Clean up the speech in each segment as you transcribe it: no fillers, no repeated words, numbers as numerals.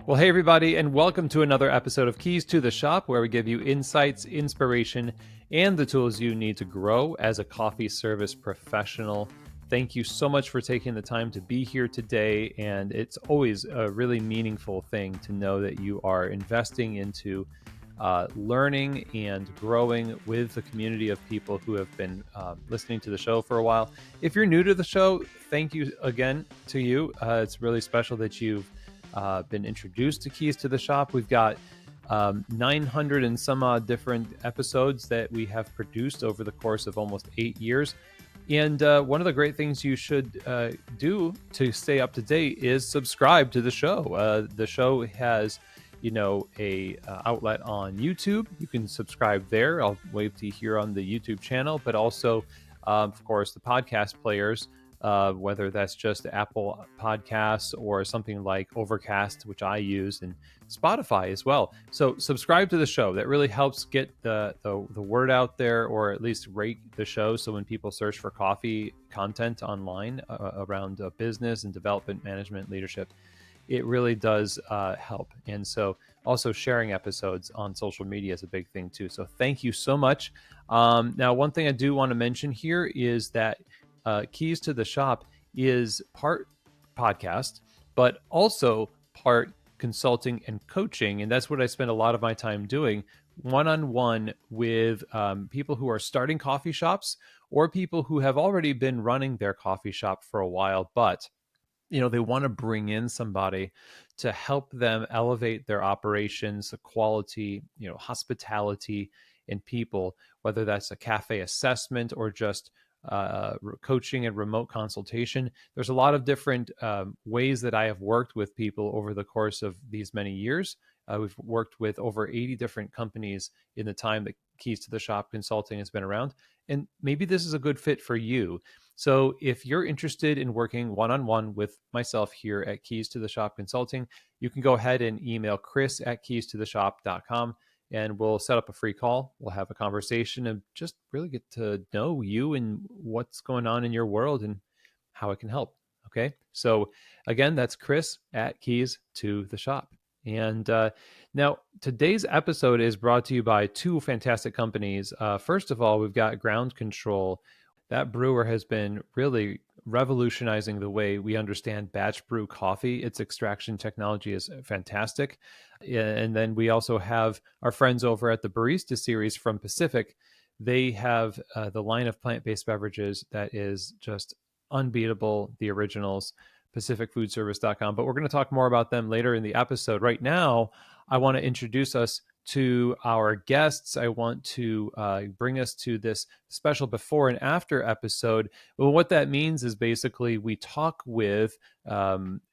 Well, hey, everybody, and welcome to another episode of Keys to the Shop, where we give you insights, inspiration, and the tools you need to grow as a coffee service professional. Thank you so much for taking the time to be here today. And it's always a really meaningful thing to know that you are investing into learning and growing with the community of people who have been listening to the show for a while. If you're new to the show, thank you again to you. It's really special that you've been introduced to Keys to the Shop. We've got 900 and some odd different episodes that we have produced over the course of almost 8 years. And one of the great things you should do to stay up to date is subscribe to the show. The show has, a outlet on YouTube. You can subscribe there. I'll wait to hear on the YouTube channel, but also, of course, the podcast players. Whether that's just Apple Podcasts or something like Overcast, which I use, and Spotify as well. So subscribe to the show. That really helps get the word out there, or at least rate the show. So when people search for coffee content online around business and development, management, leadership, it really does help. And so also sharing episodes on social media is a big thing too. So thank you so much. Now, one thing I do want to mention here is that Keys to the Shop is part podcast, but also part consulting and coaching. And that's what I spend a lot of my time doing, one-on-one with people who are starting coffee shops or people who have already been running their coffee shop for a while, but they want to bring in somebody to help them elevate their operations, the quality, hospitality in people, whether that's a cafe assessment or just coaching and remote consultation. There's a lot of different ways that I have worked with people over the course of these many years. We've worked with over 80 different companies in the time that Keys to the Shop Consulting has been around. And maybe this is a good fit for you. So if you're interested in working one-on-one with myself here at Keys to the Shop Consulting, you can go ahead and email chris@keystotheshop.com. And we'll set up a free call. We'll have a conversation and just really get to know you and what's going on in your world and how it can help. Okay. So again, that's Chris@Keys to the Shop. And now today's episode is brought to you by two fantastic companies. First of all, we've got Ground Control. That brewer has been really revolutionizing the way we understand batch brew coffee. Its extraction technology is fantastic. And then we also have our friends over at the Barista series from Pacific. They have the line of plant-based beverages that is just unbeatable, the originals, pacificfoodservice.com. But we're going to talk more about them later in the episode. Right now, I want to introduce us to our guests. I want to bring us to this special before and after episode. Well, what that means is basically we talk with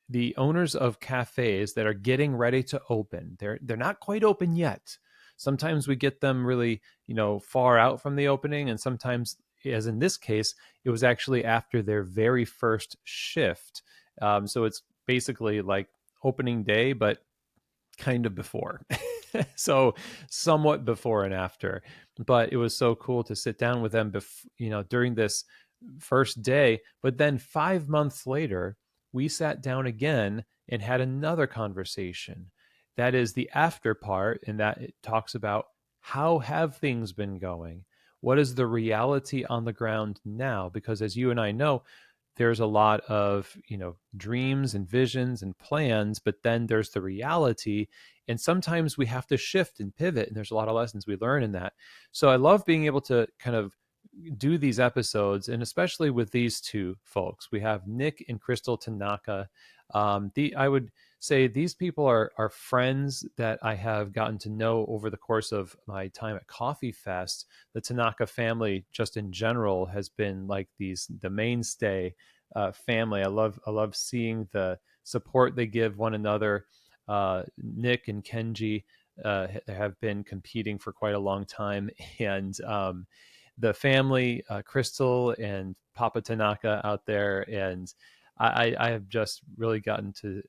the owners of cafes that are getting ready to open. They're not quite open yet. Sometimes we get them really, far out from the opening, and sometimes, as in this case, it was actually after their very first shift. So it's basically like opening day, but kind of before. So somewhat before and after. But it was so cool to sit down with them during this first day. But then 5 months later, we sat down again and had another conversation. That is the after part, and that it talks about how have things been going? What is the reality on the ground now? Because as you and I know, there's a lot of, dreams and visions and plans, but then there's the reality. And sometimes we have to shift and pivot. And there's a lot of lessons we learn in that. So I love being able to kind of do these episodes, and especially with these two folks. We have Nick and Krystal Tanaka. I would say these people are friends that I have gotten to know over the course of my time at Coffee Fest. The Tanaka family, just in general, has been like the mainstay family. I love seeing the support they give one another. Nick and Kenji have been competing for quite a long time, and the family, Krystal and Papa Tanaka out there, and I have just really gotten to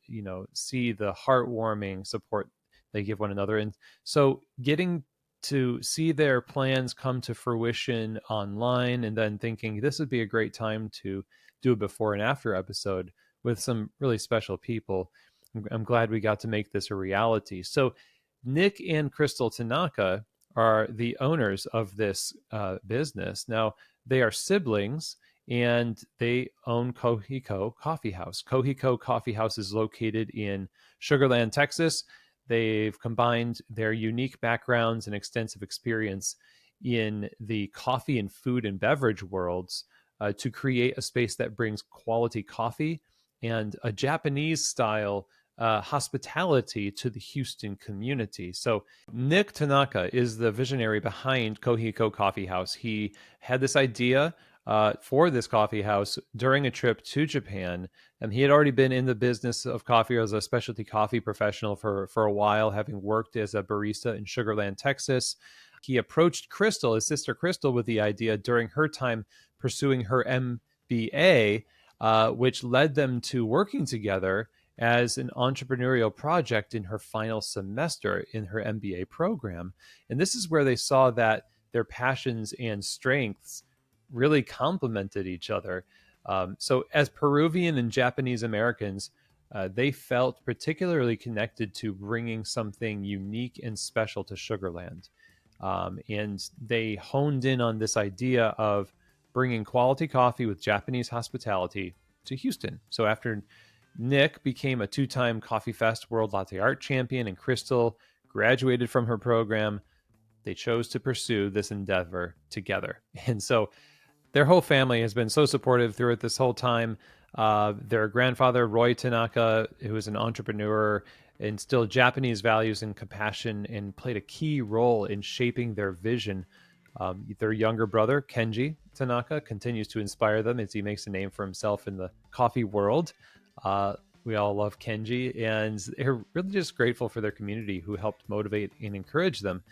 see the heartwarming support they give one another. And so getting to see their plans come to fruition online, and then thinking this would be a great time to do a before and after episode with some really special people. I'm glad we got to make this a reality. So, Nick and Krystal Tanaka are the owners of this business. Now, they are siblings and they own Kohiko Coffee House. Kohiko Coffee House is located in Sugar Land, Texas. They've combined their unique backgrounds and extensive experience in the coffee and food and beverage worlds to create a space that brings quality coffee and a Japanese style hospitality to the Houston community. So, Nick Tanaka is the visionary behind Kohiko Coffee House. He had this idea for this coffee house during a trip to Japan. And he had already been in the business of coffee as a specialty coffee professional for a while, having worked as a barista in Sugar Land, Texas. He approached Krystal, his sister Krystal, with the idea during her time pursuing her MBA, which led them to working together as an entrepreneurial project in her final semester in her MBA program. And this is where they saw that their passions and strengths really complemented each other. So, as Peruvian and Japanese Americans, they felt particularly connected to bringing something unique and special to Sugarland. And they honed in on this idea of bringing quality coffee with Japanese hospitality to Houston. So, after Nick became a two-time Coffee Fest World Latte Art Champion and Krystal graduated from her program, they chose to pursue this endeavor together. And so their whole family has been so supportive throughout this whole time. Their grandfather, Roy Tanaka, who was an entrepreneur, instilled Japanese values and compassion and played a key role in shaping their vision. Their younger brother, Kenji Tanaka, continues to inspire them as he makes a name for himself in the coffee world. We all love Kenji, and they're really just grateful for their community who helped motivate and encourage them.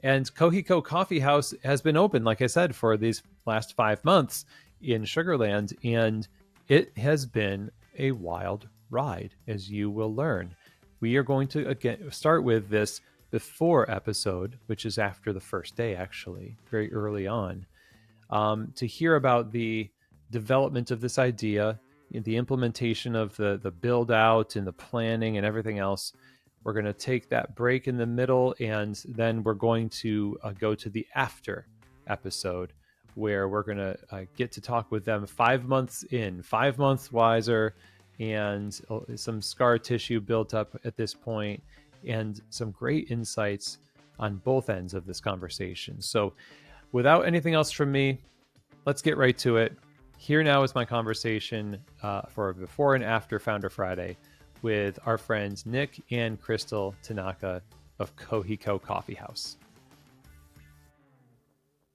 And Kohiko Coffee House has been open, like I said, for these last 5 months in Sugarland, and it has been a wild ride, as you will learn. We are going to again start with this before episode, which is after the first day, actually, very early on, to hear about the development of this idea, the implementation of the build out and the planning and everything else. We're going to take that break in the middle, and then we're going to go to the after episode where we're going to get to talk with them 5 months in, 5 months wiser, and some scar tissue built up at this point, and some great insights on both ends of this conversation. So without anything else from me, let's get right to it. Here now is my conversation for Before and After Founder Friday with our friends Nick and Krystal Tanaka of Kohiko Coffee House.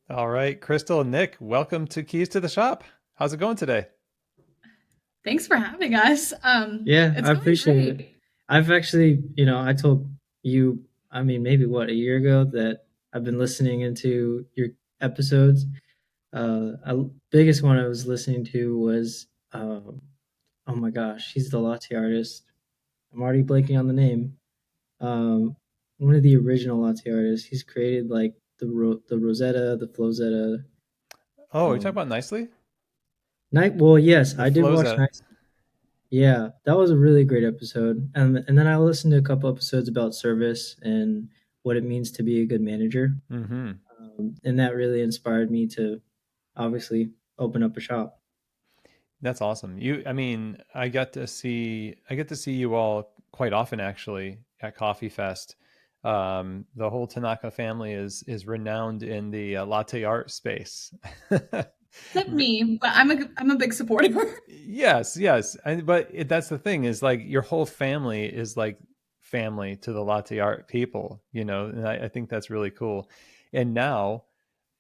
All right, Krystal and Nick, welcome to Keys to the Shop. How's it going today? Thanks for having us. Yeah, It's I going appreciate it. great. I've actually, I told you, I mean, maybe what, a year ago that I've been listening into your episodes. Biggest one I was listening to was, oh my gosh, he's the latte artist. I'm already blanking on the name. Um, One of the original latte artists. He's created like the Rosetta, the Flozetta. Oh, are you talking Um, about Nicely? Night. Well, yes, The I did watch Floza. Night. Yeah, that was a really great episode. And then I listened to a couple episodes about service and what it means to be a good manager. Mm-hmm. And that really inspired me to obviously open up a shop. That's awesome. I mean, I get to see you all quite often actually at Coffee Fest. The whole Tanaka family is renowned in the latte art space. Except me, but I'm a big supporter. Yes, yes. That's the thing is like your whole family is like family to the latte art people, and I think that's really cool. And now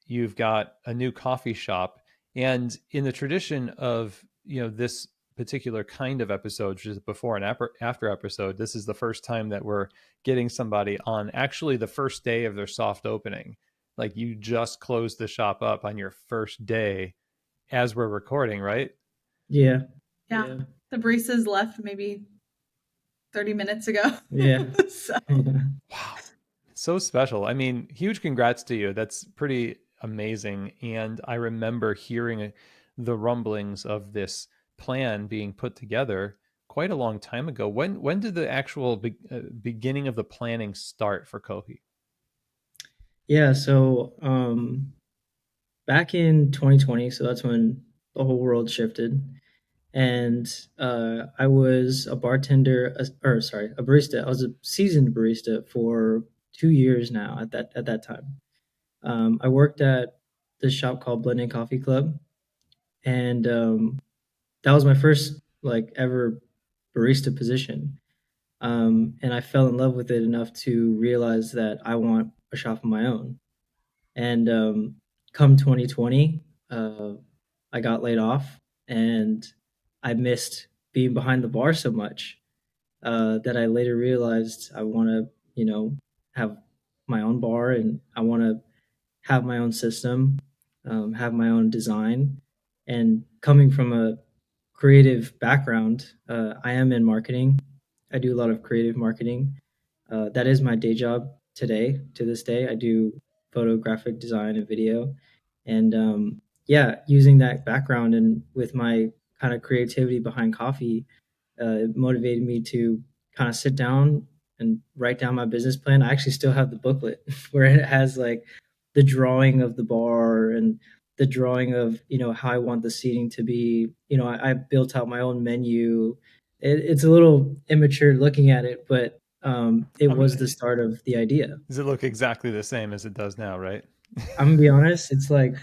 you've got a new coffee shop. And in the tradition of, this particular kind of episode, which is before and after episode, this is the first time that we're getting somebody on actually the first day of their soft opening. Like you just closed the shop up on your first day as we're recording, right? Yeah, Yeah, yeah, the baristas left maybe 30 minutes ago. yeah. So Wow. So special. I mean, huge congrats to you. That's pretty amazing. And I remember hearing the rumblings of this plan being put together quite a long time ago. When did the actual beginning of the planning start for Kohi? Yeah, so back in 2020, so that's when the whole world shifted, and I was a bartender, or sorry, a barista. I was a seasoned barista for 2 years now. At that time, I worked at this shop called Blending Coffee Club, and that was my first like ever barista position. And I fell in love with it enough to realize that I want a shop of my own. And come 2020, I got laid off, and I missed being behind the bar so much that I later realized I want to, have my own bar, and I want to have my own system, have my own design. And coming from a creative background, I am in marketing. I do a lot of creative marketing. That is my day job today. To this day, I do photographic design and video. And yeah, using that background and with my kind of creativity behind coffee, it motivated me to kind of sit down and write down my business plan. I actually still have the booklet where it has like the drawing of the bar and the drawing of how I want the seating to be. I built out my own menu. It's a little immature looking at it, but it I was the mean, start of the idea. does it look exactly the same as it does now, right? I'm gonna be honest, it's like,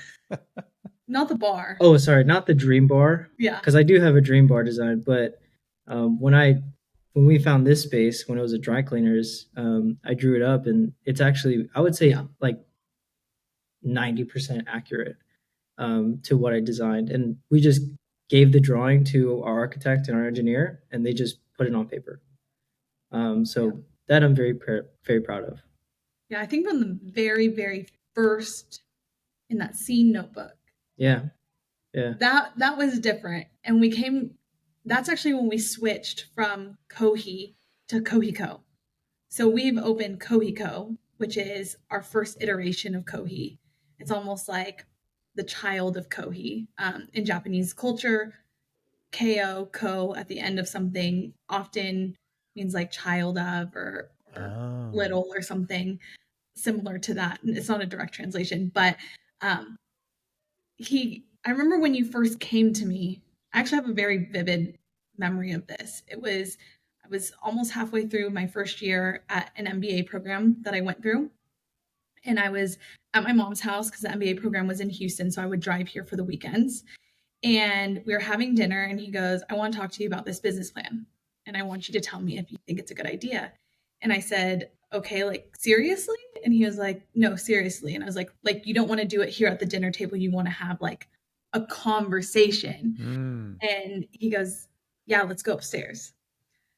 Not the bar. oh, sorry, not the dream bar, Yeah. because I do have a dream bar design. But when we found this space when it was a dry cleaners, I drew it up, and it's actually, I would say, Yeah. like 90% accurate to what I designed. And we just gave the drawing to our architect and our engineer, and they just put it on paper. Yeah. So that I'm very proud of. Yeah. I think from the very, very first in that scene notebook, Yeah, yeah. that was different. And that's actually when we switched from Kohi to Kohiko. So we've opened Kohiko, which is our first iteration of Kohi. It's almost like the child of Kohi. In Japanese culture, ko at the end of something often means like child of or Oh, little or something similar to that. It's not a direct translation, but um, I remember when you first came to me, I actually have a very vivid memory of this. I was almost halfway through my first year at an MBA program that I went through. And I was at my mom's house because the MBA program was in Houston. So I would drive here for the weekends. And we were having dinner, and he goes, I want to talk to you about this business plan. And I want you to tell me if you think it's a good idea. And I said, okay, like seriously? And he was like, no, seriously. And I was like, you don't want to do it here at the dinner table. You want to have like a conversation. mm. And he goes, yeah, let's go upstairs.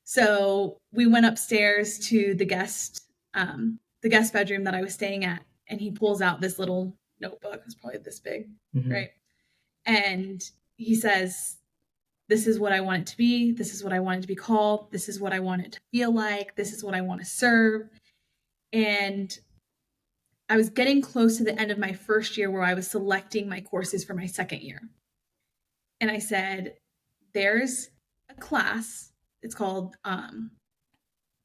So we went upstairs to the guest bedroom that I was staying at. And he pulls out this little notebook. It's probably this big, Hmm. right? And he says, this is what I want it to be. This is what I want it to be called. This is what I want it to feel like. This is what I want to serve. And I was getting close to the end of my first year where I was selecting my courses for my second year. And I said, there's a class. It's called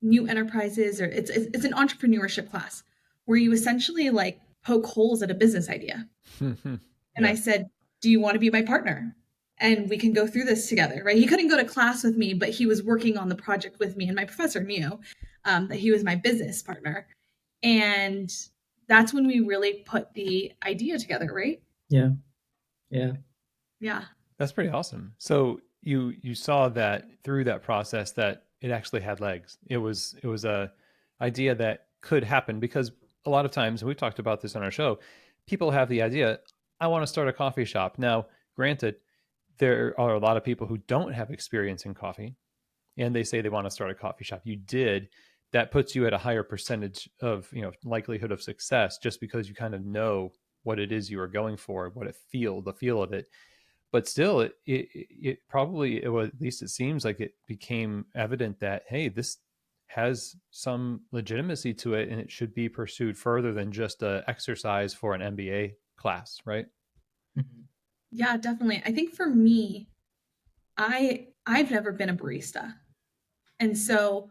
New Enterprises, or it's an entrepreneurship class where you essentially like poke holes at a business idea. And I Yeah. said, do you want to be my partner? And we can go through this together, right? He couldn't go to class with me, but he was working on the project with me. And my professor knew that he was my business partner. And that's when we really put the idea together, right? Yeah, yeah. Yeah. That's pretty awesome. So you saw that through that process that it actually had legs. It was a idea that could happen because a lot of times, and we've talked about this on our show, people have the idea, I want to start a coffee shop. Now, granted, there are a lot of people who don't have experience in coffee and they say they want to start a coffee shop. You did. That puts you at a higher percentage of, likelihood of success just because you kind of know what it is you are going for, what the feel of it. But still, it probably, it was, at least it seems like it became evident that, hey, this has some legitimacy to it and it should be pursued further than just a exercise for an MBA class, right? Mhm. Yeah, definitely. I think for me, I I've never been a barista. And so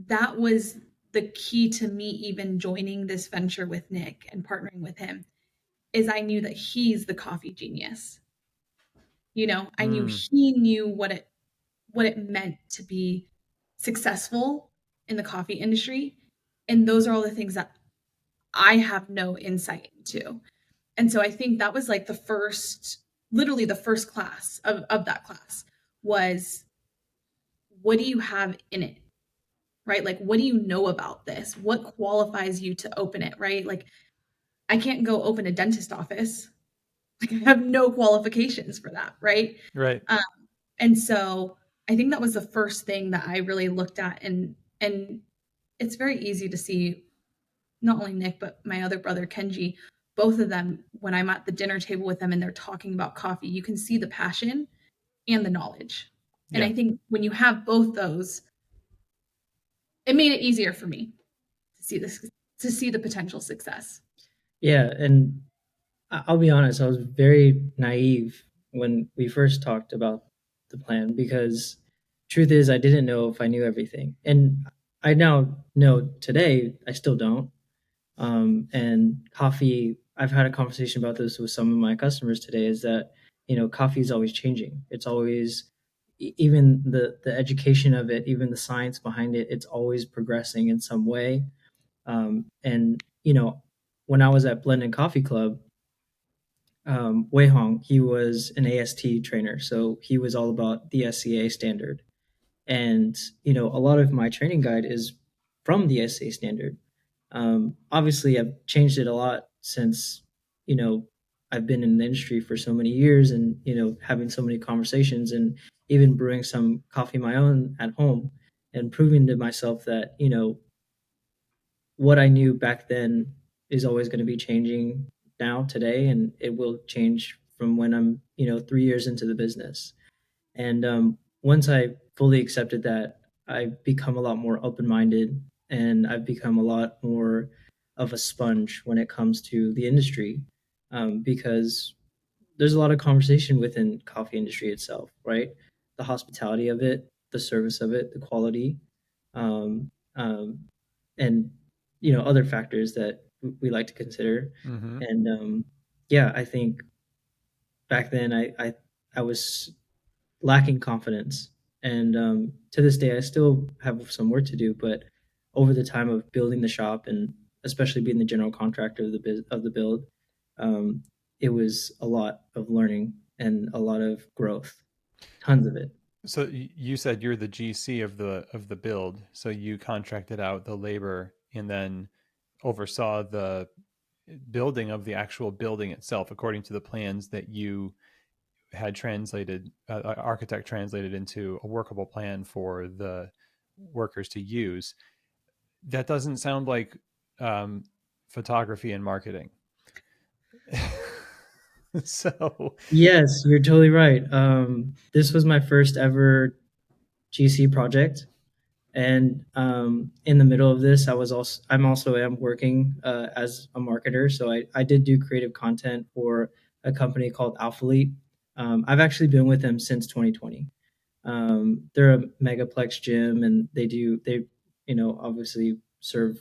that was the key to me even joining this venture with Nick and partnering with him, is I knew that he's the coffee genius. I knew he knew what it meant to be successful in the coffee industry. And those are all the things that I have no insight into. And so I think that was like literally the first class of that class was, what do you have in it? Right? Like, what do you know about this? What qualifies you to open it? Right? Like, I can't go open a dentist office. Like, I have no qualifications for that. Right. Right. And so I think that was the first thing that I really looked at. And it's very easy to see not only Nick, but my other brother, Kenji, both of them, when I'm at the dinner table with them and they're talking about coffee, you can see the passion and the knowledge. And I think when you have both those, it made it easier for me to see the potential success. Yeah, and I'll be honest, I was very naive when we first talked about the plan because truth is I didn't know if I knew everything. And I now know today I still don't. And coffee, I've had a conversation about this with some of my customers today, is that, coffee is always changing. It's always, even the education of it, even the science behind it, it's always progressing in some way. And, when I was at Blended Coffee Club, Wei Hong, he was an AST trainer. So he was all about the SCA standard. And, a lot of my training guide is from the SCA standard. Obviously, I've changed it a lot since, I've been in the industry for so many years and, having so many conversations and even brewing some coffee of my own at home and proving to myself that, what I knew back then is always going to be changing now today, and it will change from when I'm 3 years into the business. And once I fully accepted that, I've become a lot more open minded, and I've become a lot more of a sponge when it comes to the industry, because there's a lot of conversation within coffee industry itself, right? The hospitality of it, the service of it, the quality, um, um, and other factors that we like to consider. Mm-hmm. And yeah, I think back then I was lacking confidence, and to this day I still have some work to do. But over the time of building the shop, and especially being the general contractor of the build, um, it was a lot of learning and a lot of growth, tons of it. So you said you're the GC of the build. So you contracted out the labor and then oversaw the building of the actual building itself according to the plans that you had translated, architect translated into a workable plan for the workers to use. That doesn't sound like um, photography and marketing. So Yes, you're totally right. This was my first ever GC project, and in the middle of this, I'm also am working as a marketer. So I did do creative content for a company called Alphalete. I've actually been with them since 2020. They're a megaplex gym, and they obviously serve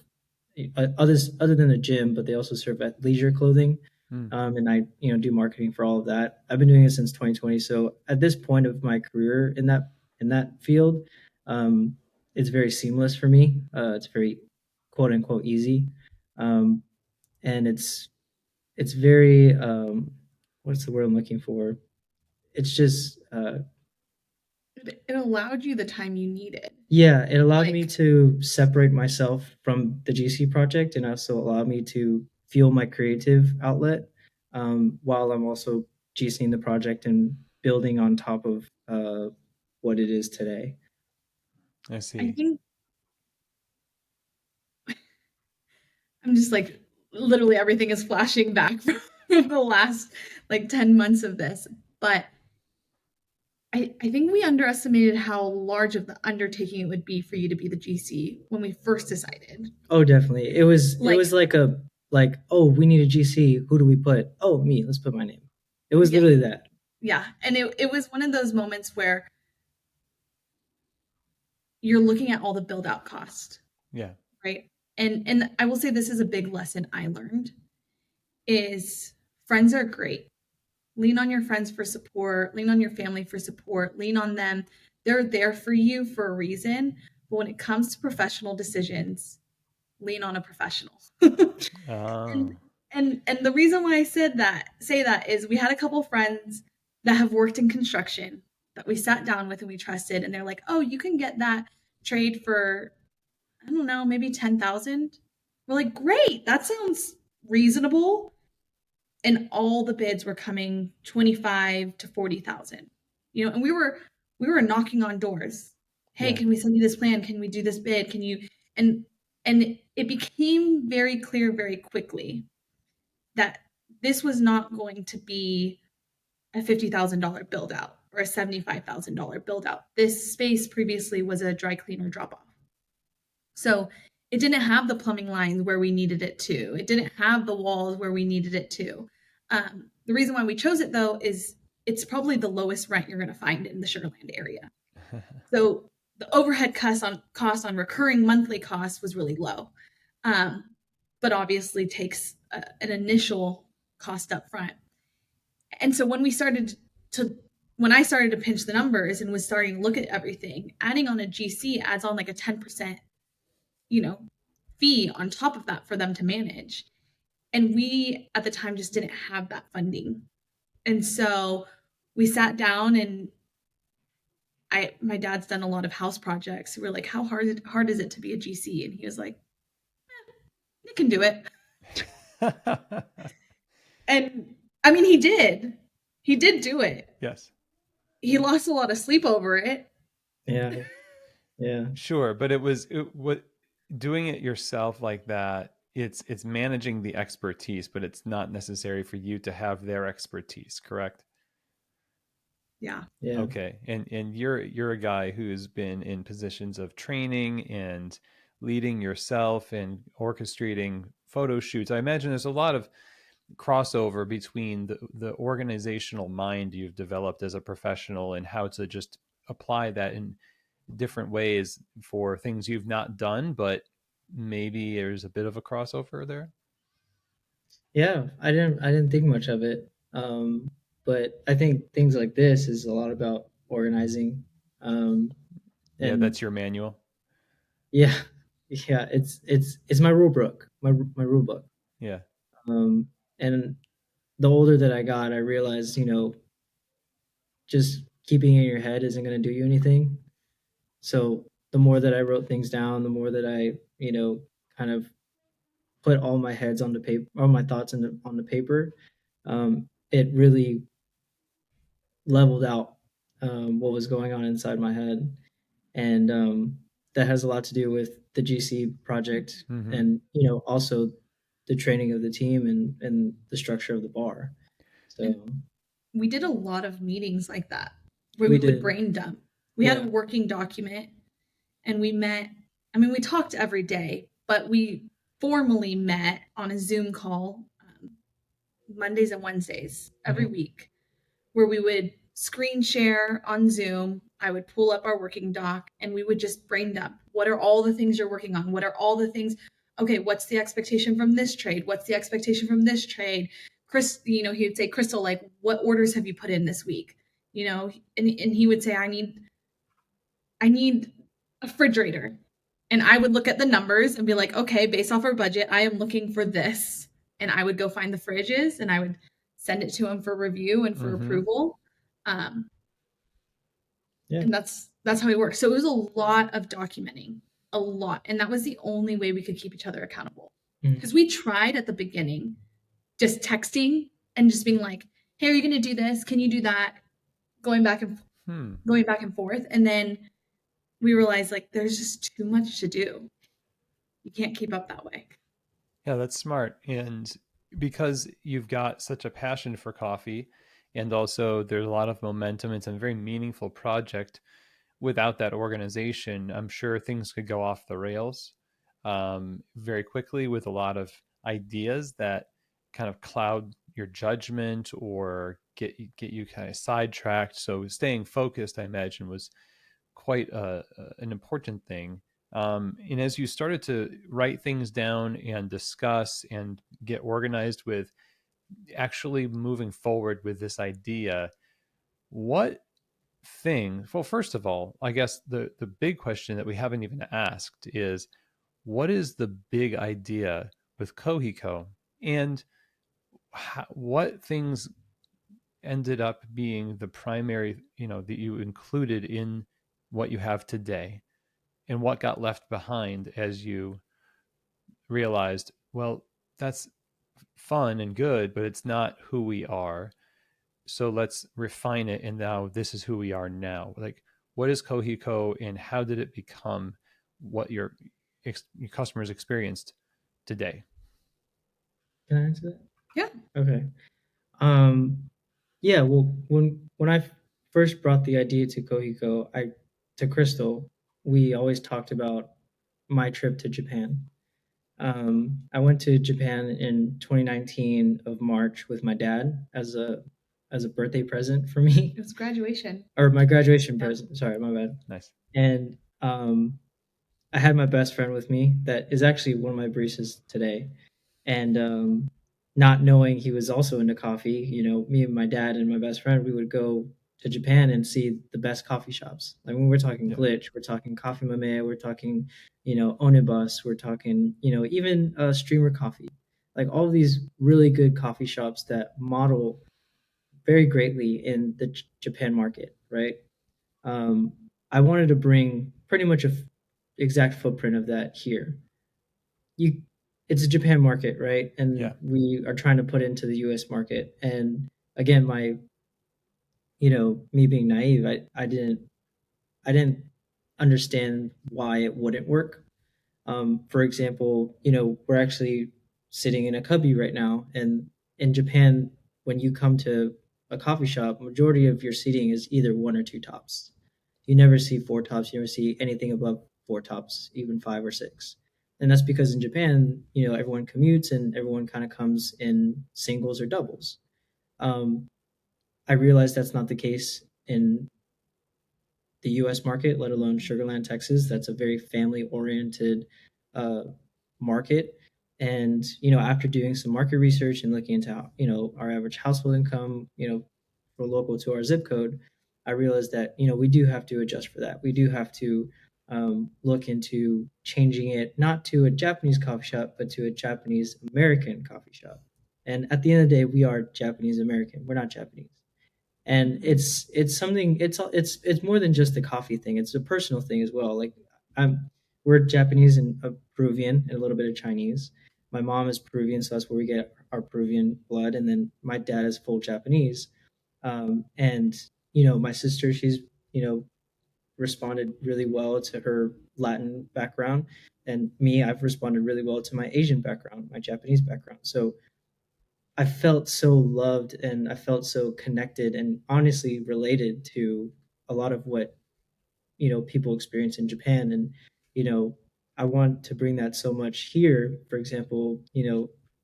other than a gym, but they also serve at leisure clothing. mm, And I do marketing for all of that. I've been doing it since 2020. So at this point of my career in that field, um, it's very seamless for me. It's very quote unquote easy, um, and it's very what's the word I'm looking for? It's just It allowed you the time you needed. yeah, it allowed me Like, to separate myself from the GC project, and also allowed me to feel my creative outlet, while I'm also GCing the project and building on top of what it is today. I I see. think I'm just like, literally everything is flashing back from the last like 10 months of this. But I think we underestimated how large of the undertaking it would be for you to be the GC when we first decided. Oh, definitely. It was Like, like, oh, we need a GC. Who do we put? Oh, me. Let's put my name. It was yeah, literally that. yeah. And it was one of those moments where you're looking at all the build out cost, Yeah. right? And I will say this is a big lesson I learned is friends are great. Lean on your friends for support, lean on your family for support, lean on them. They're there for you for a reason. But when it comes to professional decisions, lean on a professional. Oh, and and the reason why I say that is we had a couple friends that have worked in construction that we sat down with and we trusted, and they're like, "Oh, you can get that trade for, I don't know, maybe 10,000." We're like, "Great, that sounds reasonable." And all the bids were coming 25 to 40,000. And we were knocking on doors. Hey, yeah. can we send you this plan? Can we do this bid? Can you and and it became very clear very quickly that this was not going to be a $50,000 build out or a $75,000 build out. This space previously was a dry cleaner drop off. So it didn't have the plumbing lines where we needed it to. It didn't have the walls where we needed it to. The reason why we chose it though is it's probably the lowest rent you're going to find in the Sugar Land area. So the overhead cost on recurring monthly costs was really low, um, but obviously takes an initial cost up front. And so to when I started to pinch the numbers and was starting to look at everything, adding on a GC adds on like a 10%, you know, fee on top of that for them to manage. And we at the time just didn't have that funding. And so we sat down and my dad's done a lot of house projects. We're like, how hard is it to be a GC? And he was like, you can do it. And I mean, he did. He did do it. Yes. He lost a lot of sleep over it. Yeah. Yeah. Sure, but what doing it yourself like that, it's managing the expertise, but it's not necessary for you to have their expertise, correct? Yeah. Yeah. Okay. And you're a guy who's been in positions of training and leading yourself and orchestrating photo shoots. I imagine there's a lot of crossover between the organizational mind you've developed as a professional and how to just apply that in different ways for things you've not done, but maybe there's a bit of a crossover there. Yeah. I didn't think much of it. But I think things like this is a lot about organizing. Um, Yeah, and that's your manual. yeah, yeah, it's my rule book, my rule book. Yeah. Um, and the older that I got, I realized, just keeping it in your head isn't going to do you anything. So the more that I wrote things down, the more that I, kind of put all my heads on the paper, all my thoughts on the paper, it really leveled out what was going on inside my head, and that has a lot to do with the GC project, Mm-hmm. and also the training of the team and the structure of the bar. And So we did a lot of meetings like that where we we would did, brain dump. We had a yeah, working document and we met. I mean, we talked every day, but we formally met on a Zoom call Mondays and Wednesdays every mhm. week where we would screen share on Zoom. I would pull up our working doc and we would just brain dump. What are all the things you're working on? What are all the things? Okay, what's the expectation from this trade? What's the expectation from this trade? Chris, he would say, Krystal, like, what orders have you put in this week? And he would say, I need a refrigerator. And I would look at the numbers and be like, okay, based off our budget, I am looking for this. And I would go find the fridges and I would send it to him for review and for Mm-hmm. approval. Um, Yeah. and that's how we work. So it was a lot of documenting, a lot. And that was the only way we could keep each other accountable. Mm. Because we tried at the beginning just texting and just being like, hey, are you going to do this? Can you do that? Going back and going back and forth. And then we realized like there's just too much to do. You can't keep up that way. Yeah, that's smart. And because you've got such a passion for coffee, and also there's a lot of momentum, it's a very meaningful project. Without that organization, I'm sure things could go off the rails very quickly with a lot of ideas that kind of cloud your judgment or get you kind of sidetracked. So staying focused, I imagine, was quite an important thing. And as you started to write things down and discuss and get organized with actually moving forward with this idea, what thing, well, first of all, I guess the big question that we haven't even asked is, what is the big idea with Kohiko, and what things ended up being the primary, that you included in what you have today, and what got left behind as you realized, well, that's fun and good, but it's not who we are. So let's refine it. And now this is who we are now. Like, what is Kohiko, and how did it become what your customers experienced today? Can I answer that? Yeah. Okay. Yeah. Well, when I first brought the idea to Kohiko, to Krystal, we always talked about my trip to Japan. I went to Japan in 2019 of March with my dad as a birthday present for me, It was graduation. or my graduation present. Sorry, my bad. Nice. And I had my best friend with me that is actually one of my baristas today. And not knowing he was also into coffee, me and my dad and my best friend, we would go to Japan and see the best coffee shops. Like when we're talking Yeah. Glitch, we're talking Coffee Mame, we're talking, Onibus, we're talking, even Streamer Coffee. Like all of these really good coffee shops that model very greatly in the Japan market, right? Um, I wanted to bring pretty much exact footprint of that here. You It's a Japan market, right? And Yeah. we are trying to put into the US market. And again, me being naive, I didn't understand why it wouldn't work. For example, we're actually sitting in a cubby right now, and in Japan, when you come to a coffee shop, majority of your seating is either one or two tops. You never see four tops. You never see anything above four tops, even five or six. And that's because in Japan, everyone commutes and everyone kind of comes in singles or doubles. Um, I realized that's not the case in the U.S. market, let alone Sugarland, Texas. That's a very family-oriented uh, market. And after doing some market research and looking into our average household income, for local to our zip code, I realized that we do have to adjust for that. We do have to look into changing it not to a Japanese coffee shop, but to a Japanese American coffee shop. And at the end of the day, we are Japanese American. We're not Japanese, and it's something, it's more than just the coffee thing. It's a personal thing as well. Like I'm we're Japanese and Peruvian and a little bit of Chinese. My mom is Peruvian, so that's where we get our Peruvian blood, and then my dad is full Japanese. And my sister, she's responded really well to her Latin background, and me, I've responded really well to my Asian background, my Japanese background. So I felt so loved and I felt so connected and honestly related to a lot of what people experience in Japan. And you know I want to bring that so much here. For example,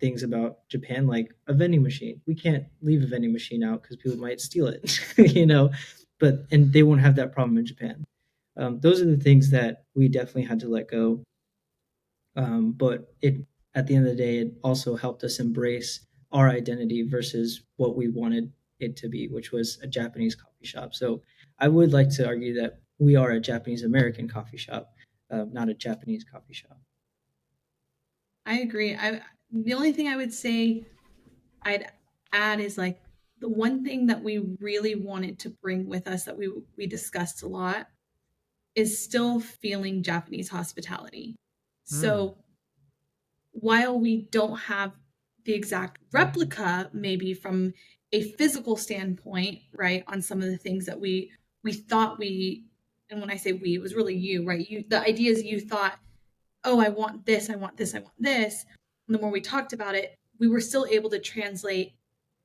things about Japan, like a vending machine. We can't leave a vending machine out because people might steal it. And they won't have that problem in Japan. Those are the things that we definitely had to let go. But at the end of the day, it also helped us embrace our identity versus what we wanted it to be, which was a Japanese coffee shop. So I would like to argue that we are a Japanese American coffee shop, not a Japanese coffee shop. I agree. The only thing I would say I'd add is like the one thing that we really wanted to bring with us that we discussed a lot is still feeling Japanese hospitality. So while we don't have the exact replica, maybe from a physical standpoint, right, on some of the things that we thought and when I say we, it was really you, right? The ideas you thought, oh, I want this, I want this, I want this. And the more we talked about it, we were still able to translate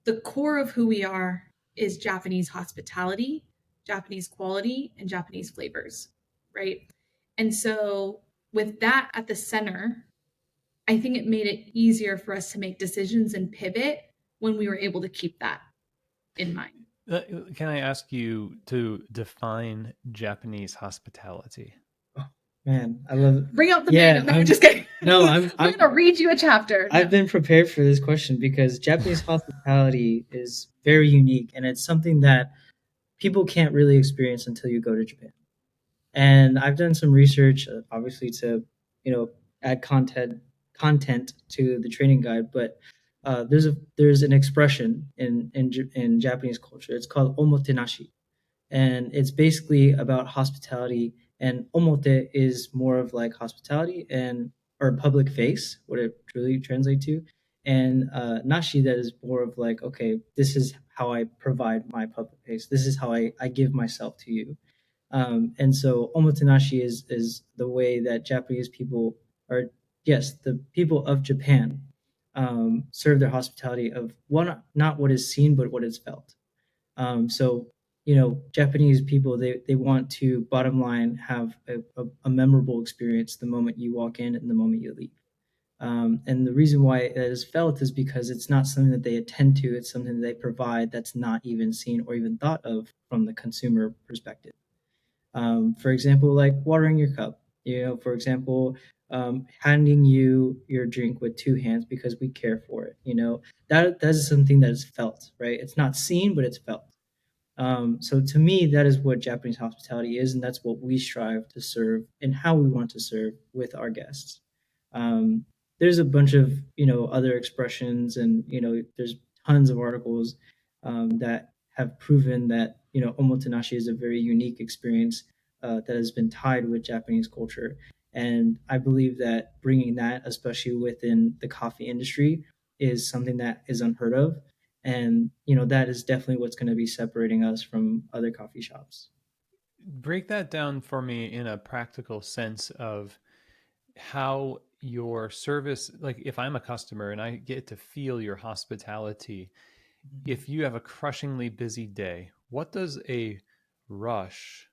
the core of who we are is Japanese hospitality, Japanese quality, and Japanese flavors, right? And so with that at the center, I think it made it easier for us to make decisions and pivot when we were able to keep that in mind. Can I ask you to define Japanese hospitality? Oh, man, I love it. Bring out the Yeah, manual. No, I'm just kidding. no, We're gonna read you a chapter. I've No. been prepared for this question because Japanese hospitality is very unique, and it's something that people can't really experience until you go to Japan. And I've done some research, obviously, to you know add content to the training guide. But there's an expression in Japanese culture. It's called omotenashi, and it's basically about hospitality. And omote is more of like hospitality and or public face, what it really translates to, and nashi, that is more of like, okay, this is how I provide my public face. This is how I give myself to you. And so omotenashi is the way that Japanese people, or yes, the people of Japan, serve their hospitality of one, not what is seen but what is felt. So, Japanese people, they want to, bottom line, have a memorable experience the moment you walk in and the moment you leave. And the reason why it is felt is because it's not something that they attend to, it's something that they provide that's not even seen or even thought of from the consumer perspective. For example, like watering your cup, for example, handing you your drink with two hands because we care for it. That is something that is felt, right? It's not seen, but it's felt. So to me, that is what Japanese hospitality is, and that's what we strive to serve and how we want to serve with our guests. Um, there's a bunch of other expressions, and there's tons of articles that have proven that omotenashi is a very unique experience that has been tied with Japanese culture. And I believe that bringing that, especially within the coffee industry, is something that is unheard of, and that is definitely what's going to be separating us from other coffee shops. Break that down for me in a practical sense of how your service, like if I'm a customer and I get to feel your hospitality, if you have a crushingly busy day, what does a rush,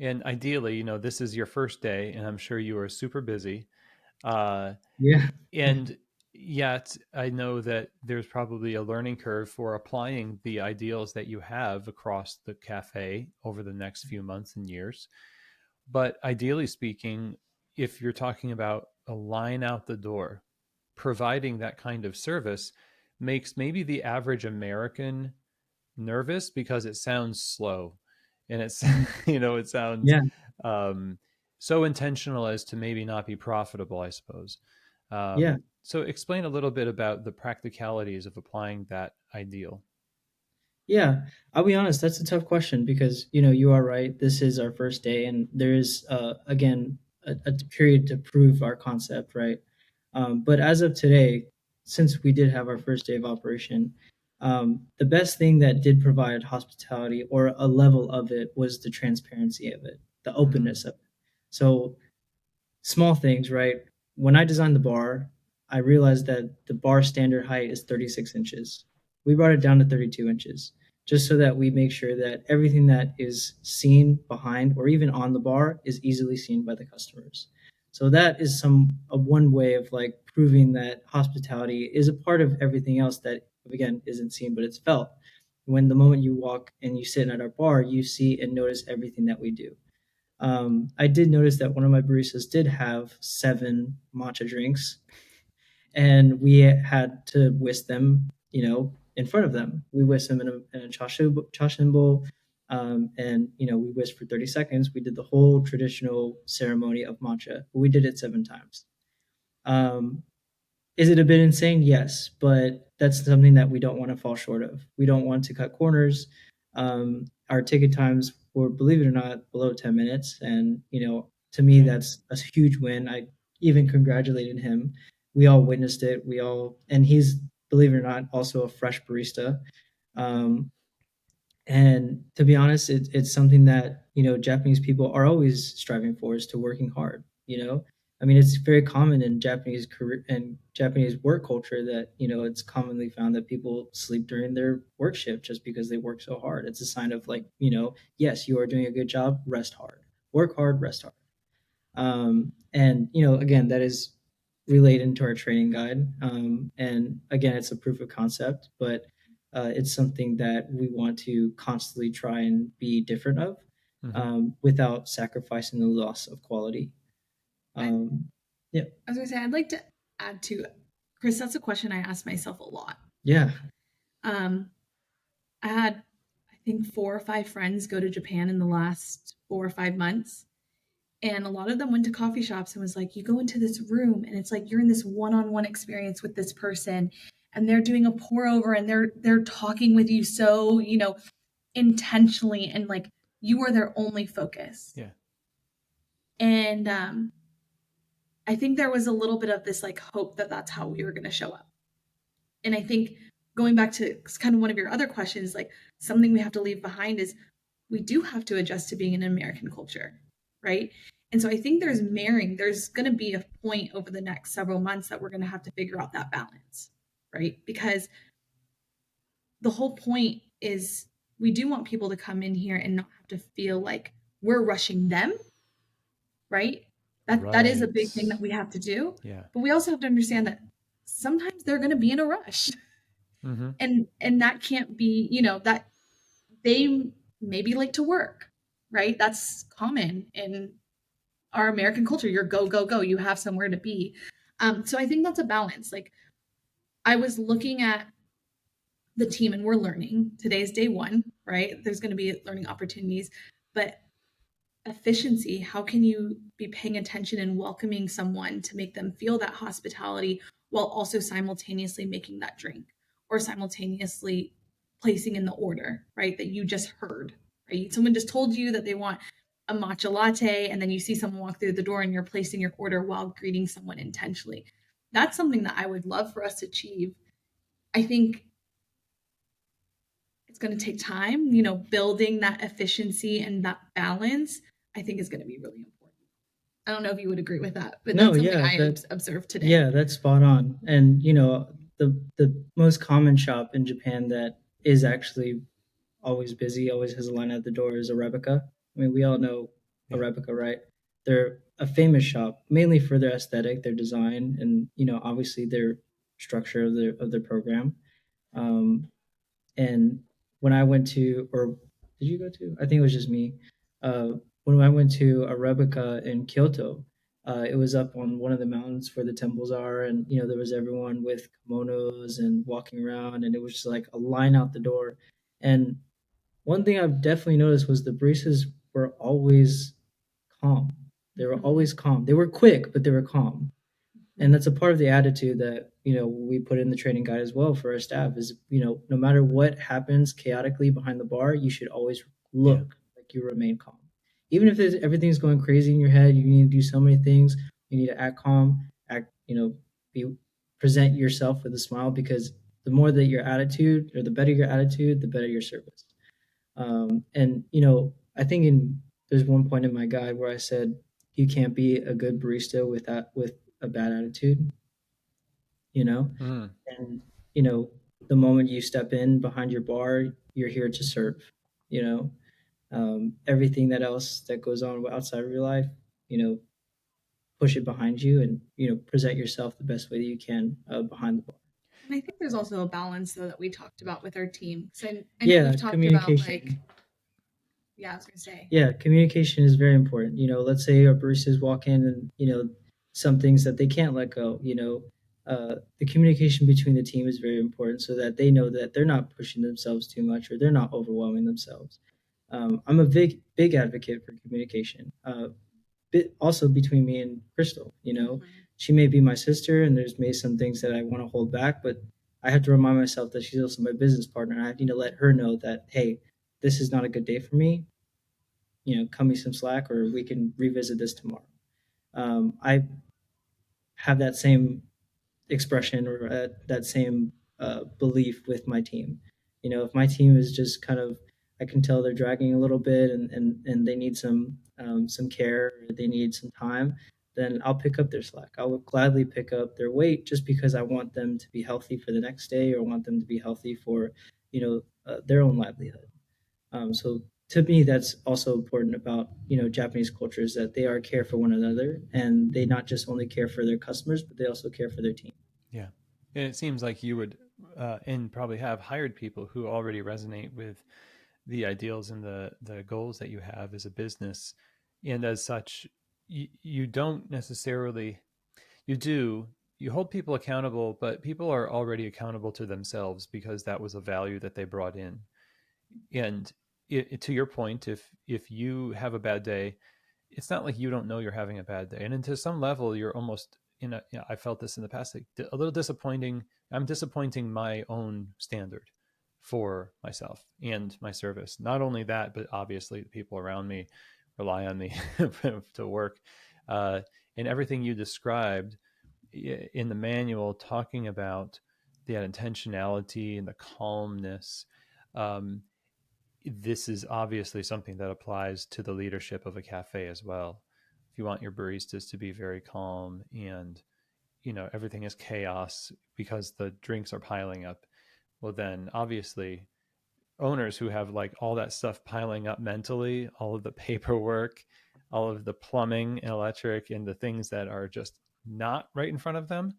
and ideally, this is your first day and I'm sure you are super busy, uh, Yeah. and yet I know that there's probably a learning curve for applying the ideals that you have across the cafe over the next few months and years. But ideally speaking, if you're talking about a line out the door, providing that kind of service makes maybe the average American nervous because it sounds slow, and it's it sounds Yeah. um, so intentional as to maybe not be profitable, I suppose. Yeah. So explain a little bit about the practicalities of applying that ideal. Yeah, I'll be honest, that's a tough question because, you are right. This is our first day, and there is, again, a period to prove our concept, right? But as of today, since we did have our first day of operation, the best thing that did provide hospitality or a level of it was the transparency of it, the openness Mm, of it. So small things, right? When I designed the bar, I realized that the bar standard height is 36 inches. We brought it down to 32 inches just so that we make sure that everything that is seen behind or even on the bar is easily seen by the customers. So that is one way of like proving that hospitality is a part of everything else that again isn't seen but it's felt. When the moment you walk and you sit at our bar, you see and notice everything that we do. I did notice that one of my baristas did have 7 matcha drinks, and we had to whisk them, in front of them. We whisked them in a chashin bowl, and we whisked for 30 seconds. We did the whole traditional ceremony of matcha. We did it 7 times. Um, is it a bit insane? Yes, but that's something that we don't want to fall short of. We don't want to cut corners. Our ticket times were, believe it or not, below 10 minutes. And, to me, okay. that's a huge win. I even congratulated him. We all witnessed it. And he's, believe it or not, also a fresh barista. Um, and to be honest, it's something that, Japanese people are always striving for, is to working hard. I mean, it's very common in Japanese career and Japanese work culture that, it's commonly found that people sleep during their work shift just because they work so hard. It's a sign of like, yes, you are doing a good job, rest hard. Work hard, rest hard. And again, that is relayed into our training guide. And again, it's a proof of concept, but it's something that we want to constantly try and be different of, without sacrificing the loss of quality. Yeah. I was gonna say I'd like to add to Chris. That's a question I ask myself a lot. Yeah. I had, I think, 4 or 5 friends go to Japan in the last 4 or 5 months. And a lot of them went to coffee shops and was like, you go into this room and it's like you're in this one-on-one experience with this person and they're doing a pour over and they're talking with you so, intentionally, and like you are their only focus. Yeah. And I think there was a little bit of this like hope that that's how we were going to show up. And I think going back to kind of one of your other questions, like something we have to leave behind is we do have to adjust to being in an American culture, right? And so I think there's going to be a point over the next several months that we're going to have to figure out that balance, right? Because the whole point is we do want people to come in here and not have to feel like we're rushing them, right? That is a big thing that we have to do. Yeah. But we also have to understand that sometimes they're going to be in a rush. And that can't be, that they maybe like to work, right? That's common in our American culture. You're go, go, go. You have somewhere to be. So I think that's a balance. Like I was looking at the team and we're learning. Today's day one, right? There's going to be learning opportunities, but efficiency, how can you be paying attention and welcoming someone to make them feel that hospitality while also simultaneously making that drink or simultaneously placing in the order, right? That you just heard, right? Someone just told you that they want a matcha latte and then you see someone walk through the door and you're placing your order while greeting someone intentionally. That's something that I would love for us to achieve. I think it's going to take time, building that efficiency and that balance, I think is going to be really important. I don't know if you would agree with that, but that's something I observed today. Yeah, that's spot on. And, the most common shop in Japan that is actually always busy, always has a line at the door is Arabica. I mean, we all know Arabica, right? They're a famous shop, mainly for their aesthetic, their design, and, obviously their structure of their program. And when I went to, or did you go to? I think it was just me. When I went to Arabica in Kyoto, it was up on one of the mountains where the temples are, and there was everyone with kimonos and walking around, and it was just like a line out the door. And one thing I've definitely noticed was the baristas were always calm. They were always calm. They were quick, but they were calm. And that's a part of the attitude that we put in the training guide as well for our staff is no matter what happens chaotically behind the bar, you should always look like you remain calm, even if everything's going crazy in your head. You need to do so many things. You need to act calm, present yourself with a smile, because the more that your attitude, or the better your attitude, the better your service. And I think there's one point in my guide where I said you can't be a good barista with a bad attitude, and the moment you step in behind your bar, you're here to serve. Everything else that goes on outside of your life, push it behind you, and present yourself the best way that you can behind the bar. And I think there's also a balance though that we talked about with our team. So I know we've talked communication. About I was gonna say. Yeah, communication is very important. Let's say our baristas walk in and some things that they can't let go. The communication between the team is very important, so that they know that they're not pushing themselves too much or they're not overwhelming themselves. I'm a big advocate for communication. Also between me and Krystal, she may be my sister, and there's maybe some things that I want to hold back, but I have to remind myself that she's also my business partner, and I need to let her know that, hey, this is not a good day for me. Cut me some slack, or we can revisit this tomorrow. I have that same expression, or that same belief with my team. If my team is just kind of, I can tell they're dragging a little bit, and they need some care, or they need some time, then I'll pick up their slack. I will gladly pick up their weight, just because I want them to be healthy for the next day, or want them to be healthy for their own livelihood. So to me, that's also important about Japanese culture, is that they are care for one another, and they not just only care for their customers, but they also care for their team. Yeah, and it seems like you would and probably have hired people who already resonate with the ideals and the goals that you have as a business. And as such, you don't necessarily, you do, you hold people accountable, but people are already accountable to themselves because that was a value that they brought in. And to your point, if you have a bad day, it's not like you don't know you're having a bad day. And then to some level, you're almost in a, you know, I felt this in the past, like a little disappointing. I'm disappointing my own standard for myself and my service. Not only that, but obviously the people around me rely on me to work. Uh, and everything you described in the manual, talking about the intentionality and the calmness, um, this is obviously something that applies to the leadership of a cafe as well. If you want your baristas to be very calm and, you know, everything is chaos because the drinks are piling up, well then obviously owners who have like all that stuff piling up mentally, all of the paperwork, all of the plumbing and electric and the things that are just not right in front of them,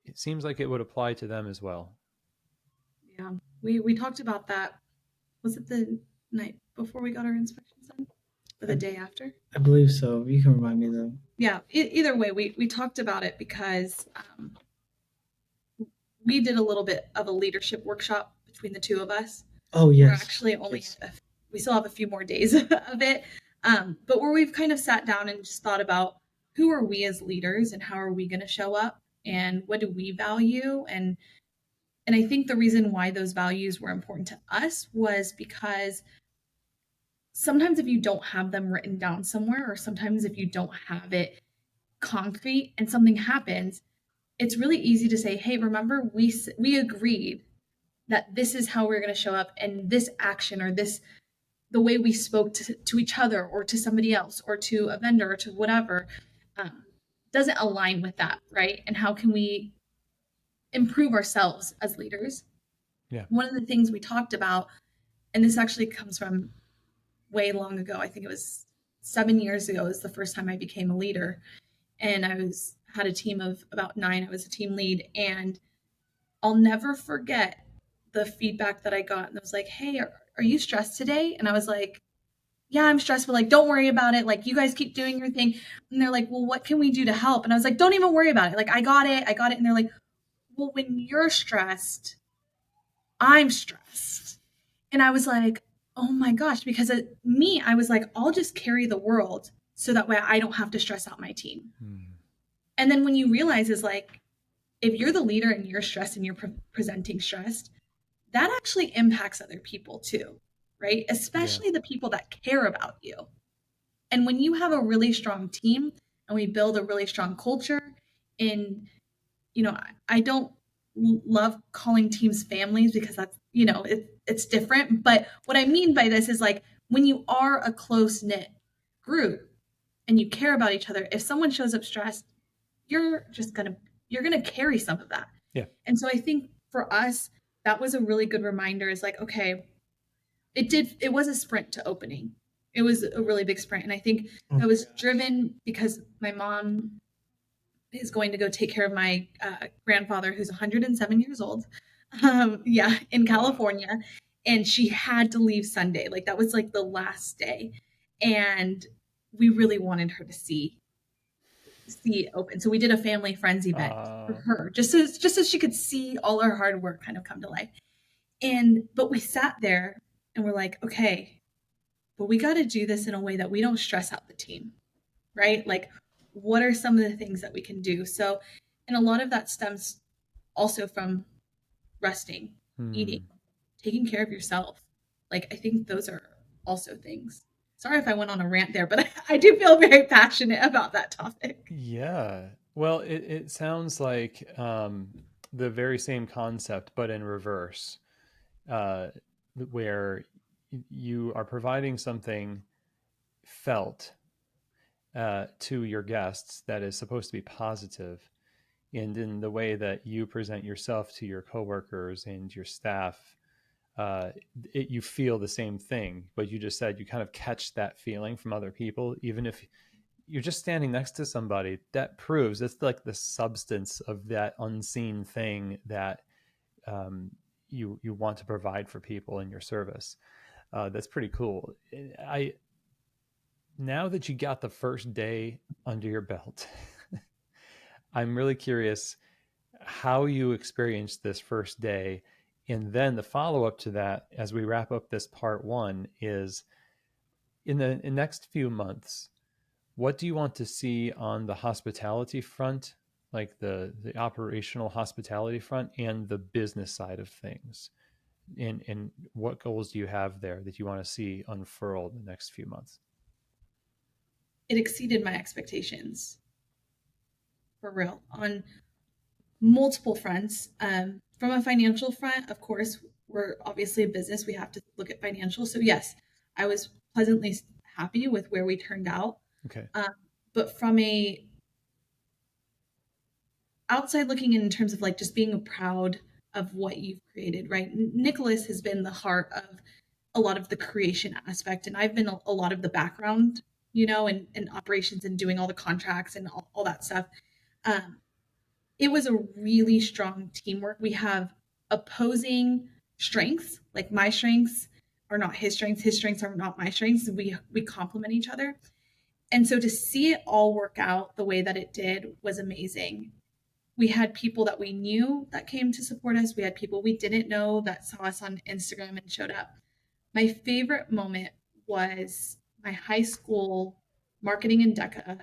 it seems like it would apply to them as well. Yeah, we talked about that. Was it the night before we got our inspections done, or the I, day after? I believe so. You can remind me though. Yeah. Either way, we talked about it because we did a little bit of a leadership workshop between the two of us. Oh We're yes, actually only yes. we still have a few more days of it, but where we've kind of sat down and just thought about who are we as leaders and how are we going to show up and what do we value, and I think the reason why those values were important to us was because sometimes if you don't have them written down somewhere, or sometimes if you don't have it concrete and something happens, it's really easy to say, hey, remember we agreed that this is how we're going to show up, and this action or this the way we spoke to each other or to somebody else or to a vendor or to whatever um, doesn't align with that, right? And how can we improve ourselves as leaders? Yeah. One of the things we talked about, and this actually comes from way long ago, I think it was 7 years ago, is the first time I became a leader. And I had a team of about 9. I was a team lead, and I'll never forget the feedback that I got. And I was like, hey, are you stressed today? And I was like, yeah, I'm stressed, but like, don't worry about it. Like, you guys keep doing your thing. And they're like, well, what can we do to help? And I was like, don't even worry about it. Like, I got it. I got it. And they're like, well, when you're stressed, I'm stressed. And I was like, oh my gosh, because me, I was like, I'll just carry the world so that way I don't have to stress out my team. And then when you realize is like, if you're the leader and you're stressed and you're presenting stressed, that actually impacts other people too, right? Especially the people that care about you. And when you have a really strong team and we build a really strong culture, in, I don't love calling teams families because that's, it's different. But what I mean by this is like when you are a close knit group and you care about each other, if someone shows up stressed, you're just gonna you're gonna carry some of that. Yeah. And so I think for us, that was a really good reminder. Is like, okay, it was a sprint to opening. It was a really big sprint. And I think I was driven because my mom is going to go take care of my grandfather who's 107 years old. In California. And she had to leave Sunday. Like that was like the last day. And we really wanted her to see it open. So we did a family friends event for her, just so she could see all our hard work kind of come to life. But we sat there and we're like, okay, but we got to do this in a way that we don't stress out the team, right? Like, what are some of the things that we can do? So, and a lot of that stems also from resting, eating, taking care of yourself. Like, I think those are also things. Sorry if I went on a rant there, but I do feel very passionate about that topic. Yeah. Well, it sounds like the very same concept, but in reverse, uh, where you are providing something felt to your guests that is supposed to be positive, and in the way that you present yourself to your coworkers and your staff, you feel the same thing. But you just said you kind of catch that feeling from other people, even if you're just standing next to somebody. That proves it's like the substance of that unseen thing that you want to provide for people in your service. That's pretty cool. I Now that you got the first day under your belt, I'm really curious how you experienced this first day. And then the follow up to that, as we wrap up this part one, is in the next few months, what do you want to see on the hospitality front, like the operational hospitality front and the business side of things? And what goals do you have there that you want to see unfurled in the next few months? It exceeded my expectations, for real, on multiple fronts. From a financial front, of course, we're obviously a business. We have to look at financials. So yes, I was pleasantly happy with where we turned out. Okay. But from a outside looking in terms of like just being proud of what you've created, right? Nicholas has been the heart of a lot of the creation aspect, and I've been a lot of the background, and operations and doing all the contracts and all that stuff. Um, it was a really strong teamwork. We have opposing strengths, like my strengths are not his strengths are not my strengths. We complement each other. And so to see it all work out the way that it did was amazing. We had people that we knew that came to support us. We had people we didn't know that saw us on Instagram and showed up. My favorite moment was my high school marketing and DECA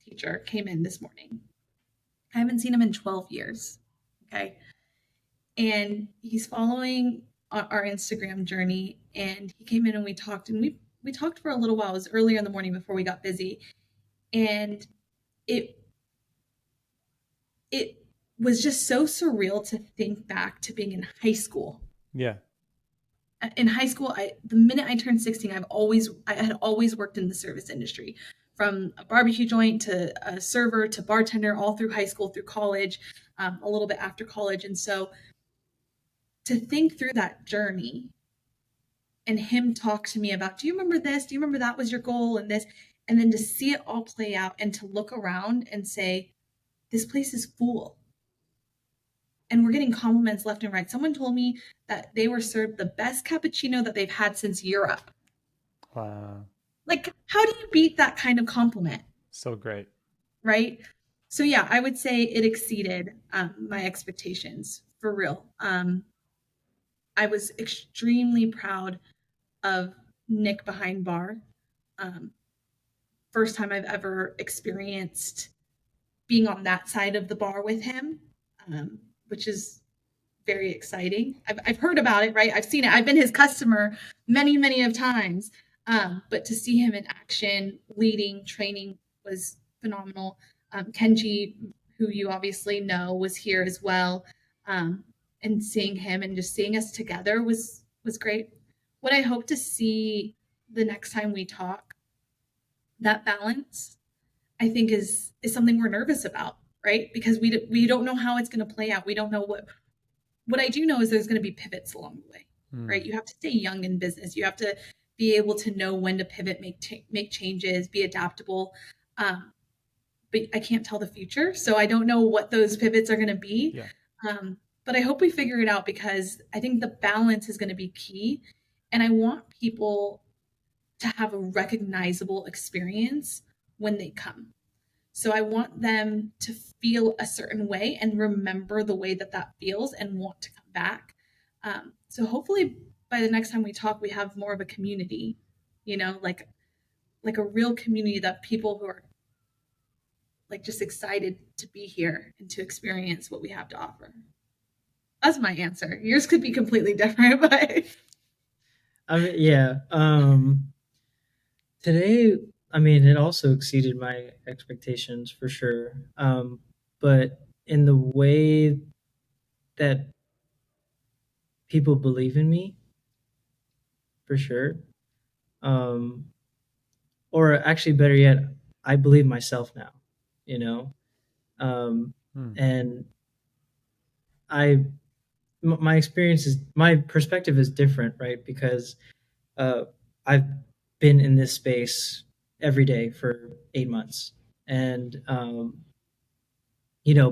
teacher came in this morning. I haven't seen him in 12 years. Okay. And he's following our Instagram journey. And he came in and we talked, and we talked for a little while. It was earlier in the morning before we got busy. And it was just so surreal to think back to being in high school. Yeah. In high school, the minute I turned 16, I had always worked in the service industry, from a barbecue joint to a server to bartender, all through high school, through college, a little bit after college. And so to think through that journey and him talk to me about, do you remember this? Do you remember that was your goal and this? And then to see it all play out and to look around and say, this place is full. And we're getting compliments left and right. Someone told me that they were served the best cappuccino that they've had since Europe. Wow. Like, how do you beat that kind of compliment? So great. Right? So yeah, I would say it exceeded my expectations, for real. I was extremely proud of Nick behind bar. First time I've ever experienced being on that side of the bar with him, which is very exciting. I've heard about it, right? I've seen it. I've been his customer many, many of times. But to see him in action, leading, training was phenomenal. Kenji, who you obviously know, was here as well. And seeing him and just seeing us together was great. What I hope to see the next time we talk, that balance, I think is something we're nervous about, right? Because we don't know how it's going to play out. We don't know what I do know is there's going to be pivots along the way, right? You have to stay young in business. You have to be able to know when to pivot, make changes, be adaptable. But I can't tell the future, so I don't know what those pivots are going to be. Yeah. But I hope we figure it out, because I think the balance is going to be key. And I want people to have a recognizable experience when they come. So I want them to feel a certain way and remember the way that feels and want to come back. So hopefully by the next time we talk, we have more of a community, like a real community, that people who are like just excited to be here and to experience what we have to offer. That's my answer. Yours could be completely different, but I mean, yeah. Today, I mean, it also exceeded my expectations for sure. But in the way that people believe in me, for sure. Um, or actually, better yet, I believe myself now. You know, and my experience is, my perspective is different, right? Because I've been in this space every day for 8 months, and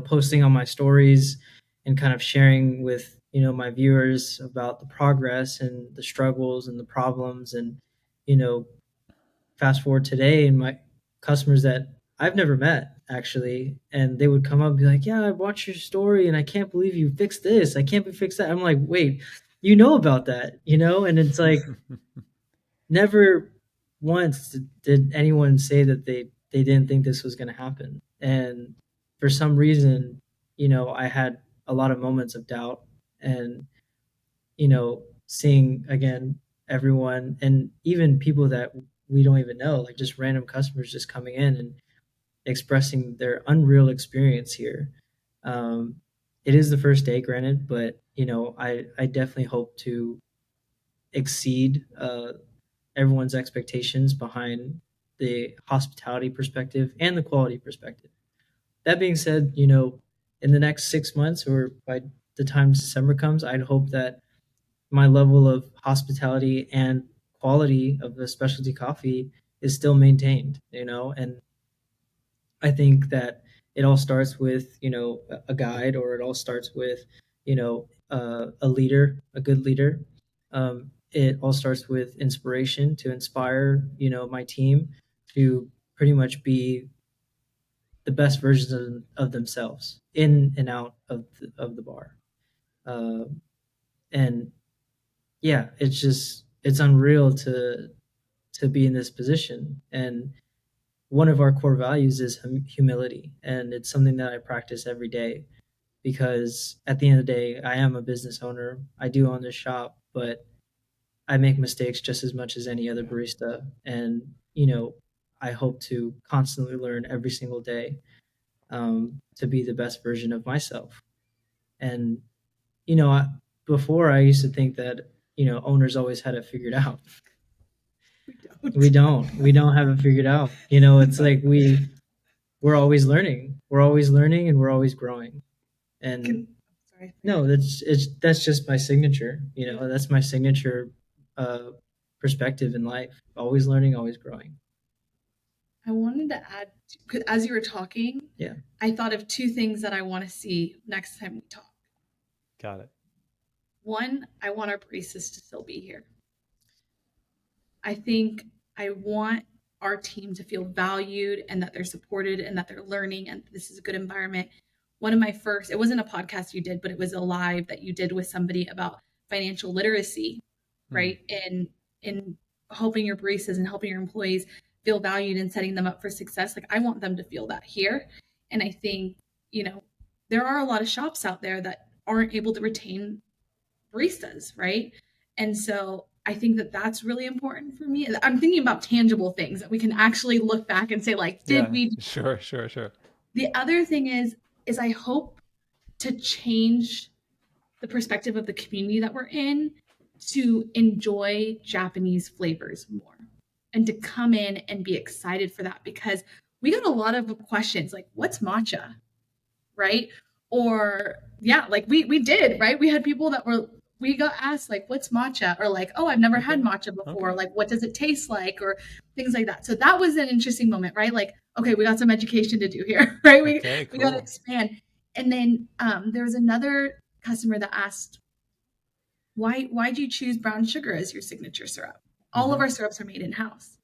posting on my stories and kind of sharing with my viewers about the progress and the struggles and the problems. And you know fast forward today, and my customers that I've never met actually, and they would come up and be like, "Yeah, I watched your story, and I can't believe you fixed this. I can't be fixed that." I'm like, "Wait, you know about that, you know?" And it's like, never once did anyone say that they didn't think this was going to happen. And for some reason, I had a lot of moments of doubt, and seeing again everyone, and even people that we don't even know, like just random customers just coming in and expressing their unreal experience here. Um, it is the first day, granted, but I definitely hope to exceed everyone's expectations behind the hospitality perspective and the quality perspective. That being said, in the next 6 months, or by the time December comes, I'd hope that my level of hospitality and quality of the specialty coffee is still maintained, and I think that it all starts with, a guide, or it all starts with, a leader, a good leader. It all starts with inspiration to inspire, my team to pretty much be the best versions of themselves in and out of the bar. Um, and yeah, it's unreal to be in this position. And one of our core values is humility, and it's something that I practice every day, because at the end of the day, I am a business owner. I do own this shop, but I make mistakes just as much as any other Yeah. barista. And I hope to constantly learn every single day, to be the best version of myself. And you know I, before, I used to think that owners always had it figured out. We don't. We don't have it figured out. It's like we're always learning. We're always learning, and we're always growing. And Sorry. no, that's just my signature. Yeah. That's my signature uh, perspective in life. Always learning, always growing. I wanted to add, 'cause as you were talking, Yeah. I thought of two things that I want to see next time we talk. Got it. One, I want our baristas to still be here. I think I want our team to feel valued and that they're supported and that they're learning and this is a good environment. One of my first, it wasn't a podcast you did, but it was a live that you did with somebody about financial literacy, Mm. right? And in helping your baristas and helping your employees feel valued and setting them up for success. Like I want them to feel that here. And I think, there are a lot of shops out there that aren't able to retain baristas, right? And so I think that that's really important for me. I'm thinking about tangible things that we can actually look back and say, like, did Yeah. we? Sure. Sure. Sure. The other thing is I hope to change the perspective of the community that we're in to enjoy Japanese flavors more and to come in and be excited for that because we got a lot of questions like, what's matcha? Right? Or yeah, like we did, right? We had people that were we got asked like what's matcha or like, oh, I've never had Okay. matcha before. Okay. Like what does it taste like or things like that. So that was an interesting moment, right? Like, okay, we got some education to do here, right? Okay. We got to Cool. expand. And then there was another customer that asked, why'd you choose brown sugar as your signature syrup? All of Mm-hmm. our syrups are made in house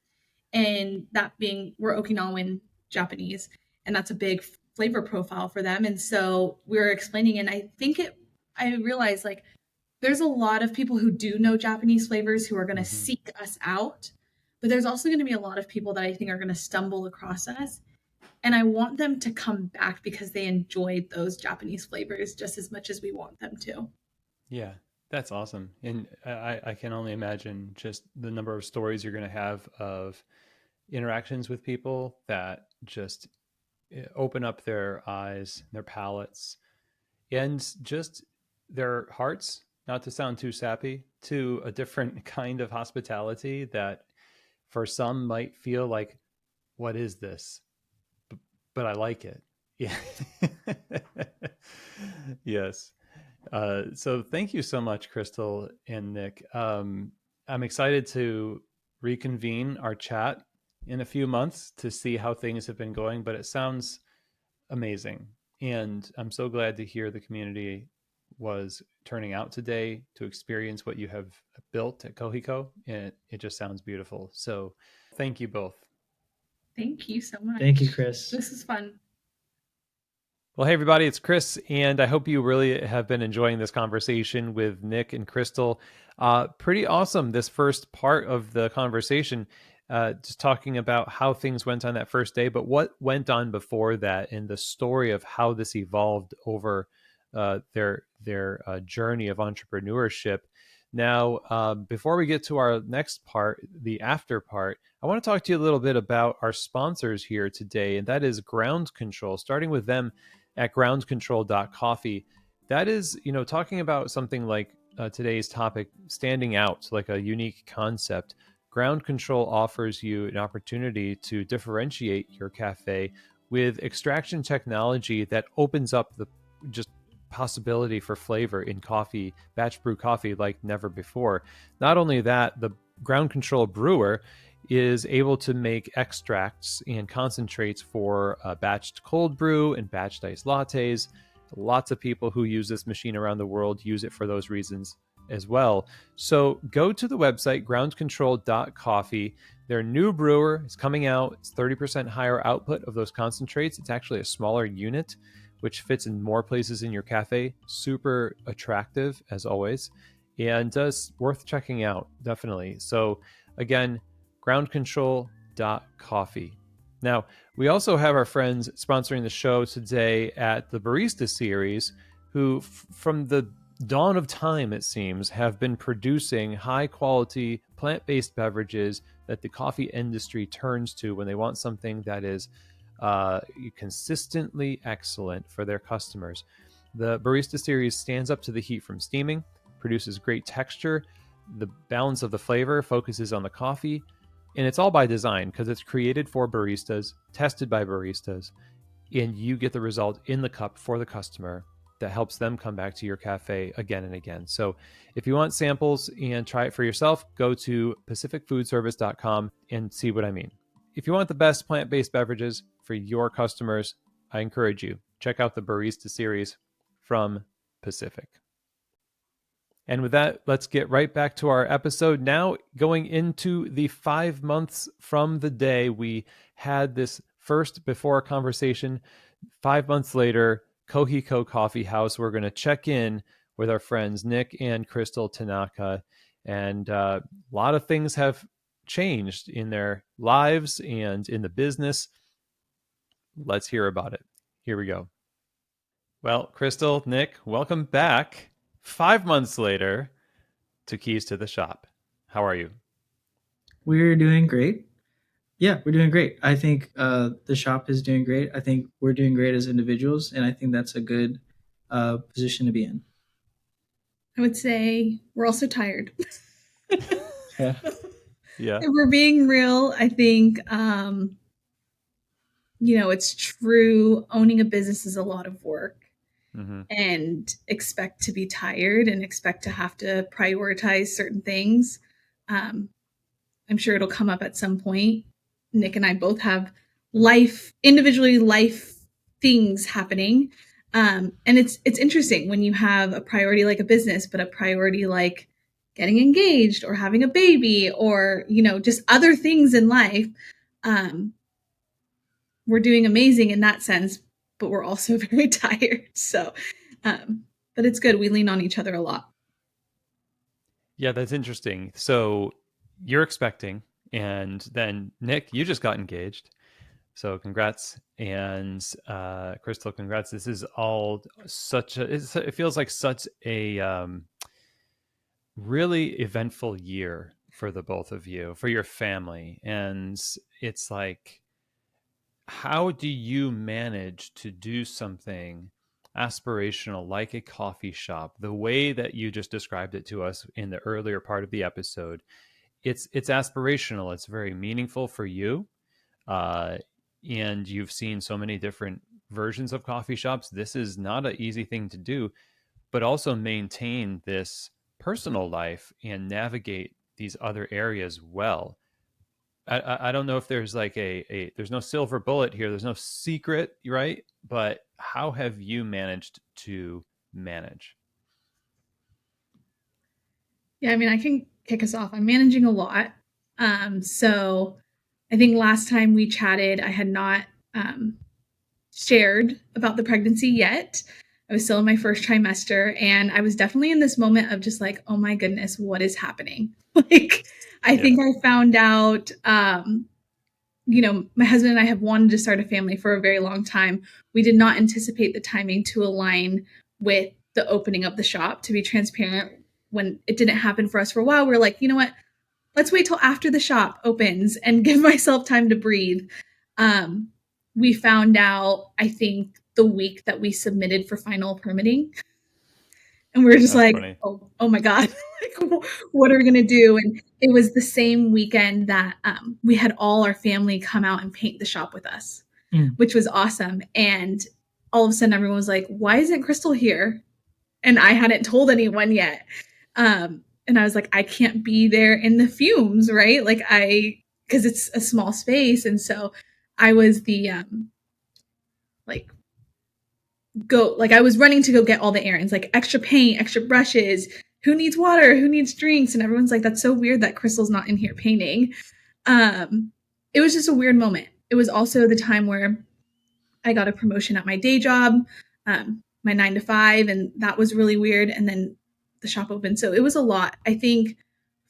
and that being we're Okinawan Japanese, and that's a big flavor profile for them. And so we were explaining, and I realized like there's a lot of people who do know Japanese flavors who are going to Mm-hmm. seek us out, but there's also going to be a lot of people that I think are going to stumble across us. And I want them to come back because they enjoyed those Japanese flavors just as much as we want them to. Yeah. That's awesome. And I can only imagine just the number of stories you're going to have of interactions with people that just open up their eyes, their palates, and just their hearts, not to sound too sappy, to a different kind of hospitality that for some might feel like, what is this? But I like it. Yeah. Yes. So thank you so much, Krystal and Nick. I'm excited to reconvene our chat in a few months to see how things have been going, but it sounds amazing. And I'm so glad to hear the community was turning out today to experience what you have built at Kohiko, and it just sounds beautiful. So thank you both. Thank you so much. Thank you, Chris. This is fun. Well, hey, everybody, it's Chris, and I hope you really have been enjoying this conversation with Nick and Krystal. Pretty awesome, this first part of the conversation, just talking about how things went on that first day, but what went on before that and the story of how this evolved over their journey of entrepreneurship. Now, before we get to our next part, the after part, I want to talk to you a little bit about our sponsors here today, and that is Ground Control, starting with them at groundcontrol.coffee. That is, talking about something like today's topic, standing out, like a unique concept. Ground Control offers you an opportunity to differentiate your cafe with extraction technology that opens up the just possibility for flavor in coffee, batch brew coffee, like never before. Not only that, the Ground Control brewer is able to make extracts and concentrates for batched cold brew and batched iced lattes. Lots of people who use this machine around the world use it for those reasons as well. So go to the website, groundcontrol.coffee. Their new brewer is coming out. It's 30% higher output of those concentrates. It's actually a smaller unit, which fits in more places in your cafe. Super attractive, as always, and worth checking out, definitely. So again, groundcontrol.coffee. Now, we also have our friends sponsoring the show today at the Barista Series, who from the dawn of time, it seems, have been producing high-quality plant-based beverages that the coffee industry turns to when they want something that is consistently excellent for their customers. The Barista Series stands up to the heat from steaming, produces great texture, the balance of the flavor focuses on the coffee, and it's all by design because it's created for baristas, tested by baristas, and you get the result in the cup for the customer that helps them come back to your cafe again and again. So if you want samples and try it for yourself, go to pacificfoodservice.com and see what I mean. If you want the best plant-based beverages for your customers, I encourage you, check out the Barista Series from Pacific. And with that, let's get right back to our episode. Now, going into the 5 months from the day we had this first before conversation, 5 months later, Kohiko Coffee House, we're going to check in with our friends Nick and Krystal Tanaka. And a lot of things have changed in their lives and in the business. Let's hear about it. Here we go. Well, Krystal, Nick, welcome back 5 months later to Keys to the Shop. How are you? We're doing great. Yeah, we're doing great. I think the shop is doing great. I think we're doing great as individuals, and I think that's a good position to be in. I would say we're also tired. Yeah. Yeah. If we're being real, I think, it's true. Owning a business is a lot of work. Mm-hmm. And expect to be tired and expect to have to prioritize certain things. I'm sure it'll come up at some point. Nick and I both have life things happening. And it's interesting when you have a priority like a business, but a priority like getting engaged or having a baby or, just other things in life. We're doing amazing in that sense, but we're also very tired. So, but it's good. We lean on each other a lot. Yeah, that's interesting. So you're expecting, and then Nick, you just got engaged. So congrats. And Krystal, congrats. This is all it feels like such a really eventful year for the both of you, for your family. And it's like, how do you manage to do something aspirational like a coffee shop the way that you just described it to us in the earlier part of the episode? It's aspirational. It's very meaningful for you. And you've seen so many different versions of coffee shops. This is not an easy thing to do, but also maintain this personal life and navigate these other areas well. I don't know if there's like there's no silver bullet here. There's no secret, right? But how have you managed to manage? Yeah, I mean, I can kick us off. I'm managing a lot. So I think last time we chatted, I had not um, shared about the pregnancy yet. I was still in my first trimester, and I was definitely in this moment of just like, oh my goodness, what is happening? Like, I Yeah. think I found out, my husband and I have wanted to start a family for a very long time. We did not anticipate the timing to align with the opening of the shop. To be transparent, when it didn't happen for us for a while, we were like, you know what? Let's wait till after the shop opens and give myself time to breathe. Um, we found out, I think, the week that we submitted for final permitting. And we were just That's like, funny. oh my God, like, what are we going to do? And it was the same weekend that we had all our family come out and paint the shop with us, which was awesome. And all of a sudden, everyone was like, why isn't Krystal here? And I hadn't told anyone yet. And I was like, I can't be there in the fumes, right? Like, because it's a small space. And so I was the, like, I was running to go get all the errands, like extra paint, extra brushes. Who needs water? Who needs drinks? And everyone's like, that's so weird that Krystal's not in here painting. It was just a weird moment. It was also the time where I got a promotion at my day job, my 9 to 5, and that was really weird. And then the shop opened. So it was a lot. I think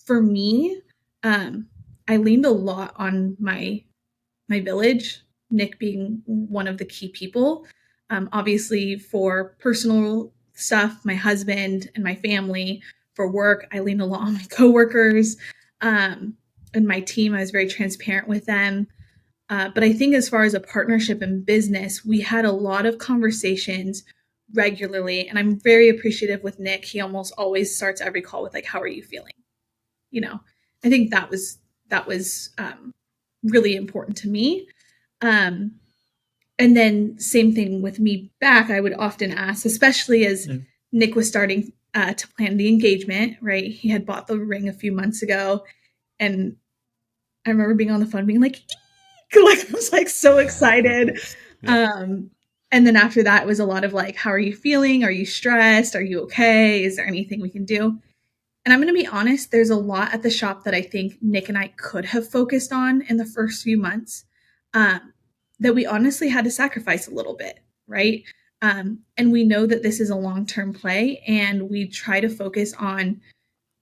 for me, I leaned a lot on my village, Nick being one of the key people. Obviously, for personal stuff, my husband and my family. For work, I leaned a lot on my coworkers and my team. I was very transparent with them. But I think as far as a partnership in business, we had a lot of conversations regularly. And I'm very appreciative with Nick. He almost always starts every call with like, how are you feeling? I think that was really important to me. Um, and then same thing with me back, I would often ask, especially as Nick was starting to plan the engagement, right? He had bought the ring a few months ago. And I remember being on the phone being like, like I was like so excited. Yeah. And then after that, it was a lot of like, how are you feeling? Are you stressed? Are you okay? Is there anything we can do? And I'm going to be honest, there's a lot at the shop that I think Nick and I could have focused on in the first few months that we honestly had to sacrifice a little bit, right? And we know that this is a long-term play, and we try to focus on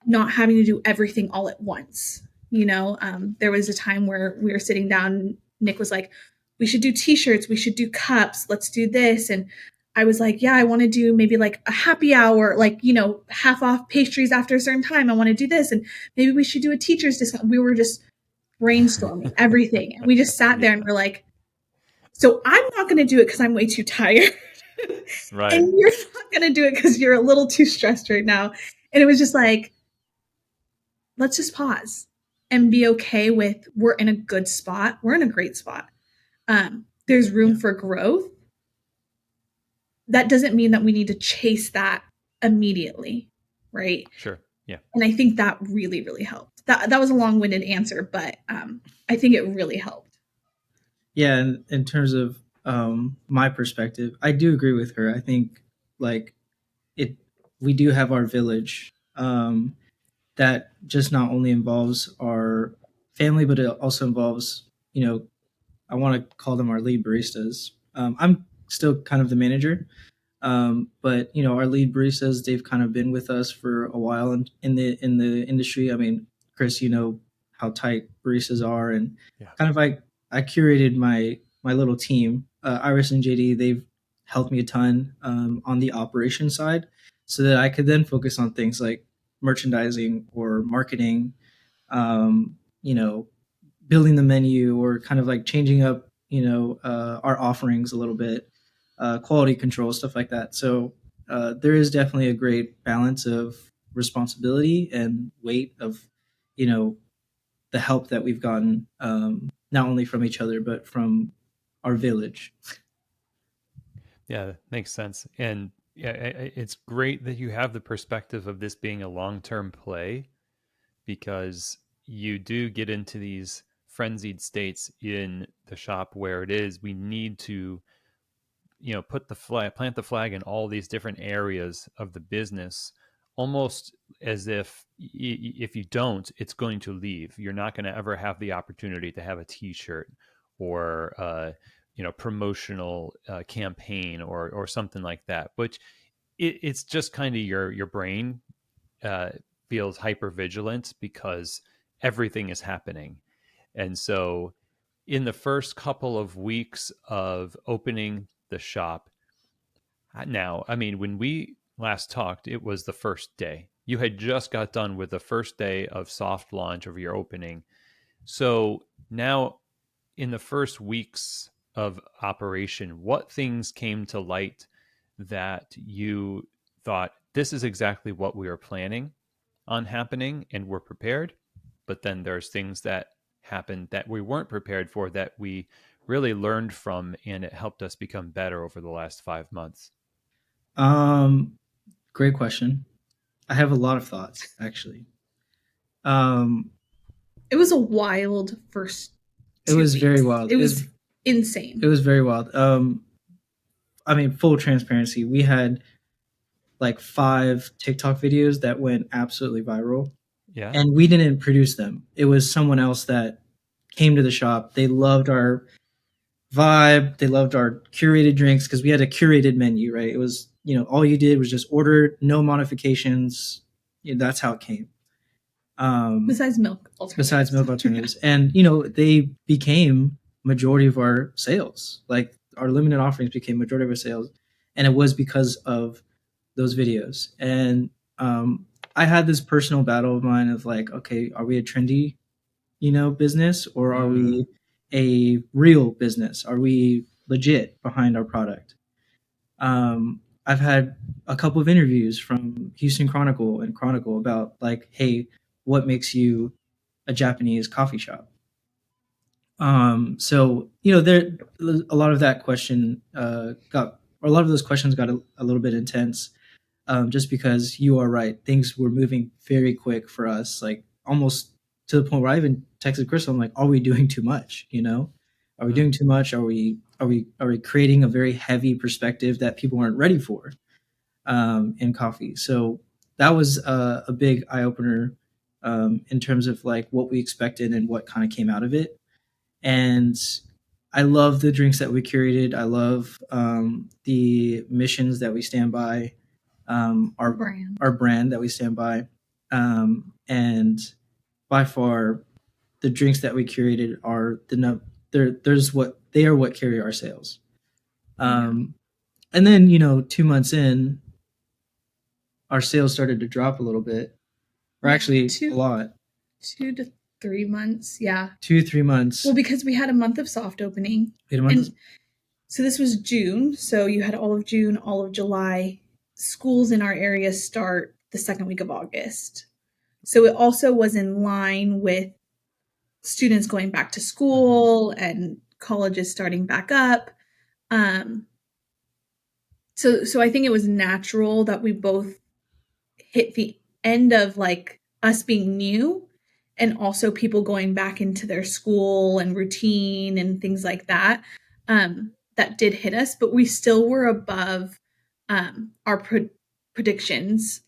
not having to do everything all at once. There was a time where we were sitting down, Nick was like, we should do t-shirts, we should do cups, let's do this. And I was like, yeah, I want to do maybe like a happy hour, like, half off pastries after a certain time. I want to do this. And maybe we should do a teacher's discount. We were just brainstorming everything. And we just sat there and we're like, so I'm not going to do it because I'm way too tired. Right. And you're not going to do it because you're a little too stressed right now. And it was just like, let's just pause and be okay with, we're in a good spot. We're in a great spot. There's room for growth. That doesn't mean that we need to chase that immediately, right? Sure. Yeah. And I think that really, really helped. That was a long-winded answer, but I think it really helped. Yeah, and in terms of my perspective, I do agree with her. I think like we do have our village that just not only involves our family, but it also involves, I want to call them our lead baristas. I'm still kind of the manager, but our lead baristas, they've kind of been with us for a while in the industry. I mean, Chris, you know how tight baristas are, and kind of like I curated my little team. Iris and JD, they've helped me a ton on the operation side, so that I could then focus on things like merchandising or marketing, um, you know, building the menu or kind of like changing up, our offerings a little bit, quality control, stuff like that. So there is definitely a great balance of responsibility and weight of, you know, the help that we've gotten, not only from each other, but from our village. Yeah, that makes sense. And yeah, it's great that you have the perspective of this being a long-term play, because you do get into these frenzied states in the shop where it is we need to put the flag, plant the flag in all these different areas of the business almost as if you don't, it's going to leave. You're not going to ever have the opportunity to have a T-shirt or promotional campaign or something like that. Which it's just kind of your brain uh, feels hyper vigilant because everything is happening, and so in the first couple of weeks of opening the shop, now, I mean, when we last talked, it was the first day. You had just got done with the first day of soft launch of your opening. So now, in the first weeks of operation, what things came to light that you thought this is exactly what we were planning on happening and we're prepared? But then there's things that happened that we weren't prepared for that we really learned from, and it helped us become better over the last 5 months. Um, Great question. I have a lot of thoughts actually. Um, It was a wild first it was 2 very weeks. wild. It was insane. It was very wild. I mean, full transparency, we had like 5 TikTok videos that went absolutely viral, Yeah. and we didn't produce them. It was someone else that came to the shop. They loved our vibe. They loved our curated drinks because we had a curated menu, right? It was, all you did was just order, no modifications. That's how it came. Besides milk alternatives. And, they became majority of our sales. Like our limited offerings became majority of our sales. And it was because of those videos. And I had this personal battle of mine of like, okay, are we a trendy, business, or are we a real business? Are we legit behind our product? I've had a couple of interviews from Houston Chronicle and Chronicle about like, hey, what makes you a Japanese coffee shop? So there a lot of that question got, or a lot of those questions got a little bit intense, just because you are right, things were moving very quick for us, like almost to the point where I even texted Krystal, I'm like, are we doing too much? Are we doing too much? Are we creating a very heavy perspective that people aren't ready for in coffee? So that was a big eye opener in terms of like what we expected and what kind of came out of it. And I love the drinks that we curated. I love the missions that we stand by, our brand that we stand by, and by far the drinks that we curated are they are what carry our sales. And then 2 months in, our sales started to drop a little bit, or actually a lot. 2 to 3 months, yeah. 2-3 months. Well, because we had a month of soft opening. So this was June. So you had all of June, all of July. Schools in our area start the second week of August. So it also was in line with students going back to school and colleges starting back up. So I think it was natural that we both hit the end of like us being new and also people going back into their school and routine and things like that. That did hit us, but we still were above our predictions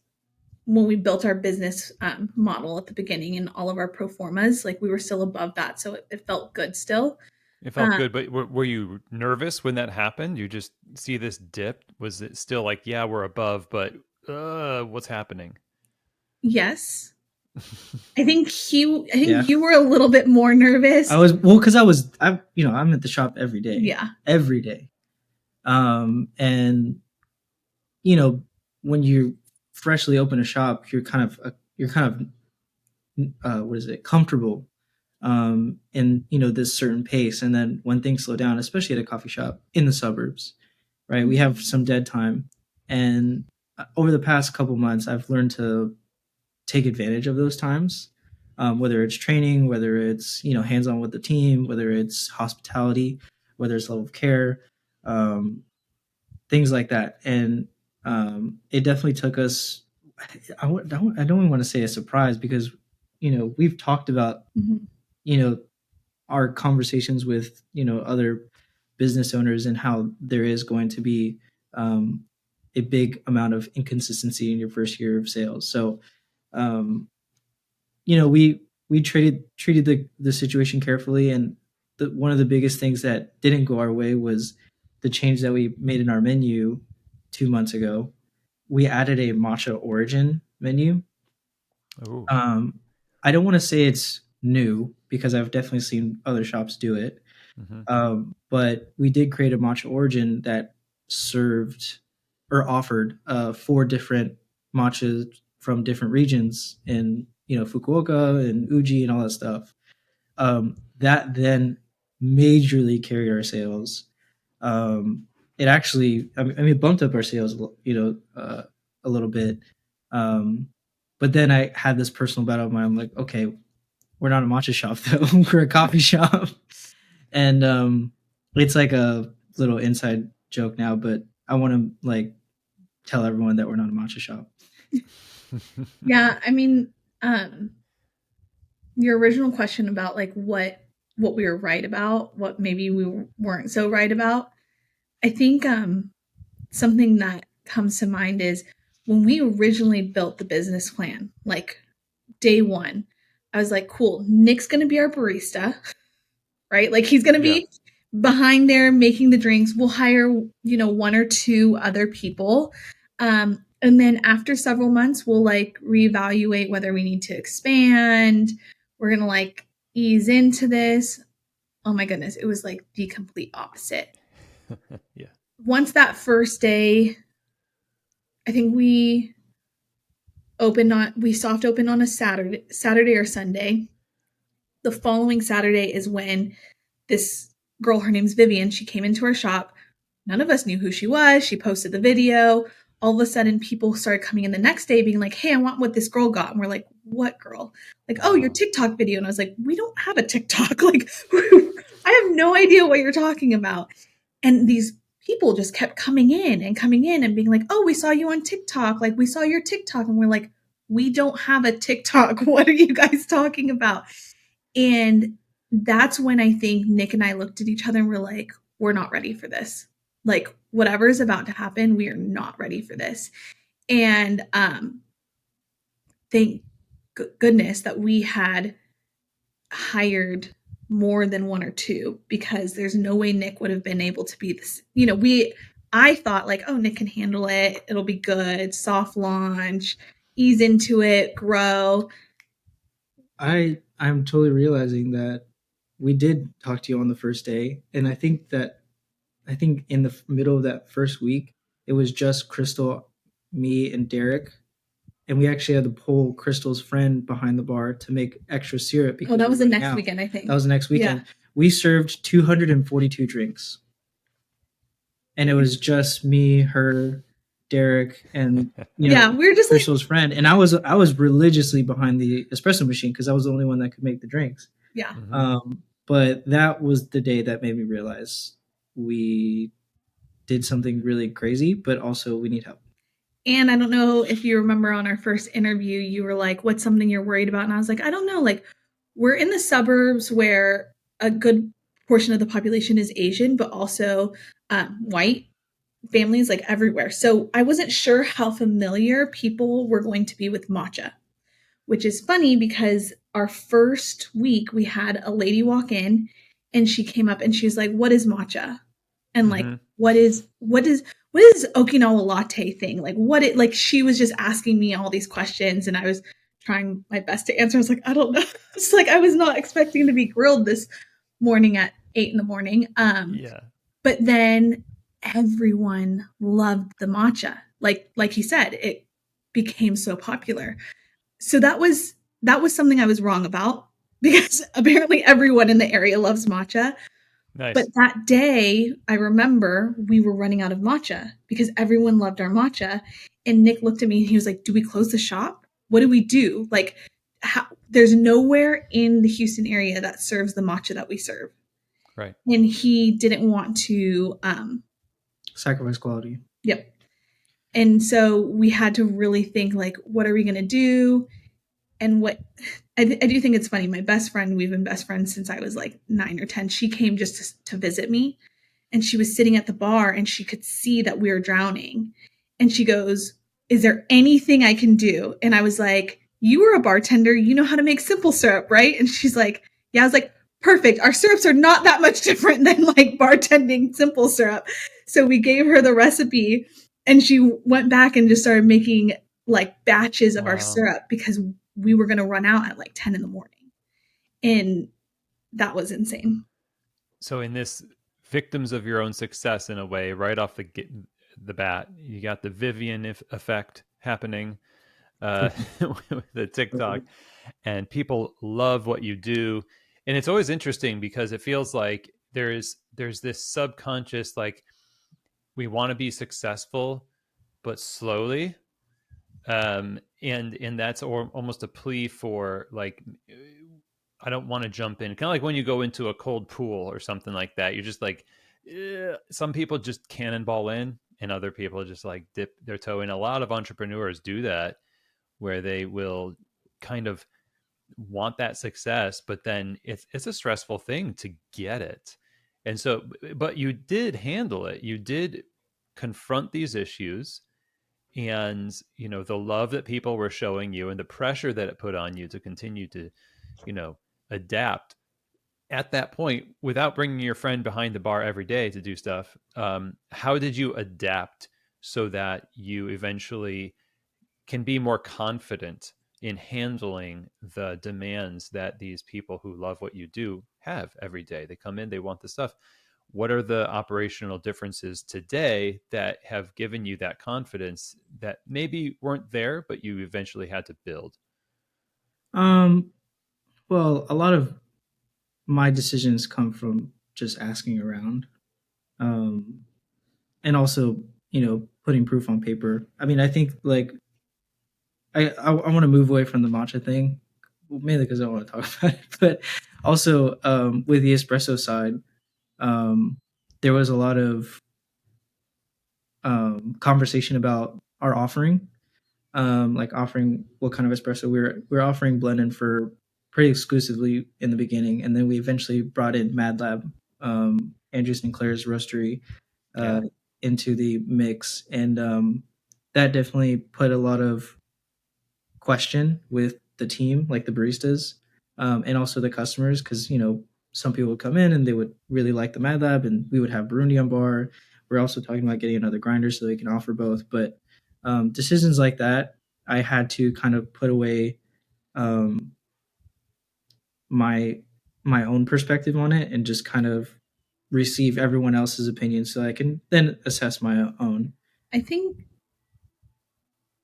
when we built our business model at the beginning and all of our pro formas. Like we were still above that, so it felt good still. It felt good, but were you nervous when that happened? You just see this dip. Was it still like, yeah, we're above, but what's happening? Yes. I think you were a little bit more nervous. I was, well, because I'm at the shop every day. Yeah. Every day. And when you freshly open a shop, you're kind of comfortable in this certain pace. And then when things slow down, especially at a coffee shop in the suburbs, right, we have some dead time. And over the past couple months, I've learned to take advantage of those times, whether it's training, whether it's hands-on with the team, whether it's hospitality, whether it's level of care, things like that. And it definitely took us, I don't even want to say a surprise, because we've talked about our conversations with other business owners and how there is going to be a big amount of inconsistency in your first year of sales. So, we treated the situation carefully, and one of the biggest things that didn't go our way was the change that we made in our menu 2 months ago. We added a matcha origin menu. Ooh. I don't want to say it's new because I've definitely seen other shops do it. But we did create a matcha origin that served or offered 4 different matchas from different regions in Fukuoka and Uji and all that stuff. That then majorly carried our sales. It actually, it bumped up our sales, a little bit. But then I had this personal battle of mine. I'm like, okay, we're not a matcha shop though. We're a coffee shop. And it's like a little inside joke now, but I want to like tell everyone that we're not a matcha shop. Yeah, I mean, your original question about like what we were right about, what maybe we weren't so right about. I think something that comes to mind is when we originally built the business plan, like day one, I was like, cool, Nick's going to be our barista, right? Like he's going to be behind there making the drinks. We'll hire, 1 or 2 other people. And then after several months, we'll like reevaluate whether we need to expand. We're going to like ease into this. Oh my goodness. It was like the complete opposite. Yeah. Once that first day, I think we soft opened on a Saturday or Sunday. The following Saturday is when this girl, her name's Vivian, she came into our shop. None of us knew who she was. She posted the video. All of a sudden, people started coming in the next day being like, hey, I want what this girl got. And we're like, what girl? Like, oh, your TikTok video. And I was like, we don't have a TikTok. Like, I have no idea what you're talking about. And these people just kept coming in and being like, oh, we saw you on TikTok. Like, we saw your TikTok. And we're like, we don't have a TikTok. What are you guys talking about? And that's when I think Nick and I looked at each other and we're like, we're not ready for this. Like, whatever is about to happen, we are not ready for this. And thank goodness that we had hired more than 1 or 2, because there's no way Nick would have been able to be this. I thought like, oh, Nick can handle it. It'll be good. Soft launch, ease into it, grow. I'm totally realizing that we did talk to you on the first day. And I think in the middle of that first week, it was just Krystal, me, and Derek. And we actually had to pull Krystal's friend behind the bar to make extra syrup. Because that was the next weekend, I think. That was the next weekend. Yeah. We served 242 drinks. And it was just me, her, Derek, and we're just Krystal's friend. And I was religiously behind the espresso machine because I was the only one that could make the drinks. Yeah. But that was the day that made me realize we did something really crazy, but also we need help. And I don't know if you remember on our first interview, you were like, what's something you're worried about? And I was like, I don't know. Like, we're in the suburbs where a good portion of the population is Asian, but also white families, like everywhere. So I wasn't sure how familiar people were going to be with matcha, which is funny because our first week we had a lady walk in and she came up and she was like, what is matcha? And like, what is Okinawa latte thing? Like she was just asking me all these questions and I was trying my best to answer. I was like, I don't know. It's like, I was not expecting to be grilled this morning at 8 a.m. But then everyone loved the matcha. Like he said, it became so popular. So that was something I was wrong about, because apparently everyone in the area loves matcha. Nice. But that day, I remember we were running out of matcha because everyone loved our matcha. And Nick looked at me and he was like, do we close the shop? What do we do? Like, there's nowhere in the Houston area that serves the matcha that we serve. Right. And he didn't want to sacrifice quality. Yep. And so we had to really think, like, what are we going to do? And what I do think it's funny. My best friend, we've been best friends since I was like 9 or 10. She came just to visit me, and she was sitting at the bar and she could see that we were drowning. And she goes, is there anything I can do? And I was like, you were a bartender. You know how to make simple syrup, right? And she's like, yeah. I was like, perfect. Our syrups are not that much different than like bartending simple syrup. So we gave her the recipe and she went back and just started making like batches of our syrup because we were going to run out at like 10 in the morning. And that was insane. So in this victims of your own success, in a way, right off the bat, you got the Vivian effect happening with the TikTok, and people love what you do. And it's always interesting because it feels like there's this subconscious, like, we want to be successful, but slowly. And that's almost a plea for, like, I don't want to jump in. Kind of like when you go into a cold pool or something like that. You're just like, some people just cannonball in, and other people just like dip their toe in. A lot of entrepreneurs do that, where they will kind of want that success, but then it's a stressful thing to get it. And so, but you did handle it. You did confront these issues, and the love that people were showing you and the pressure that it put on you to continue to adapt at that point without bringing your friend behind the bar every day to do stuff. How did you adapt so that you eventually can be more confident in handling the demands that these people who love what you do have every day? They come in, they want the stuff. What are the operational differences today that have given you that confidence that maybe weren't there, but you eventually had to build? Well, a lot of my decisions come from just asking around, and also, putting proof on paper. I mean, I think like I want to move away from the matcha thing, mainly because I don't want to talk about it, but also with the espresso side, there was a lot of conversation about our offering, like offering what kind of espresso we're offering blended for pretty exclusively in the beginning, and then we eventually brought in Mad Lab, Andrew Sinclair's roastery, into the mix, and that definitely put a lot of question with the team, like the baristas, and also the customers, because some people would come in and they would really like the Mad Lab, and we would have Burundi on bar. We're also talking about getting another grinder so they can offer both. But decisions like that, I had to kind of put away my own perspective on it and just kind of receive everyone else's opinion so I can then assess my own. I think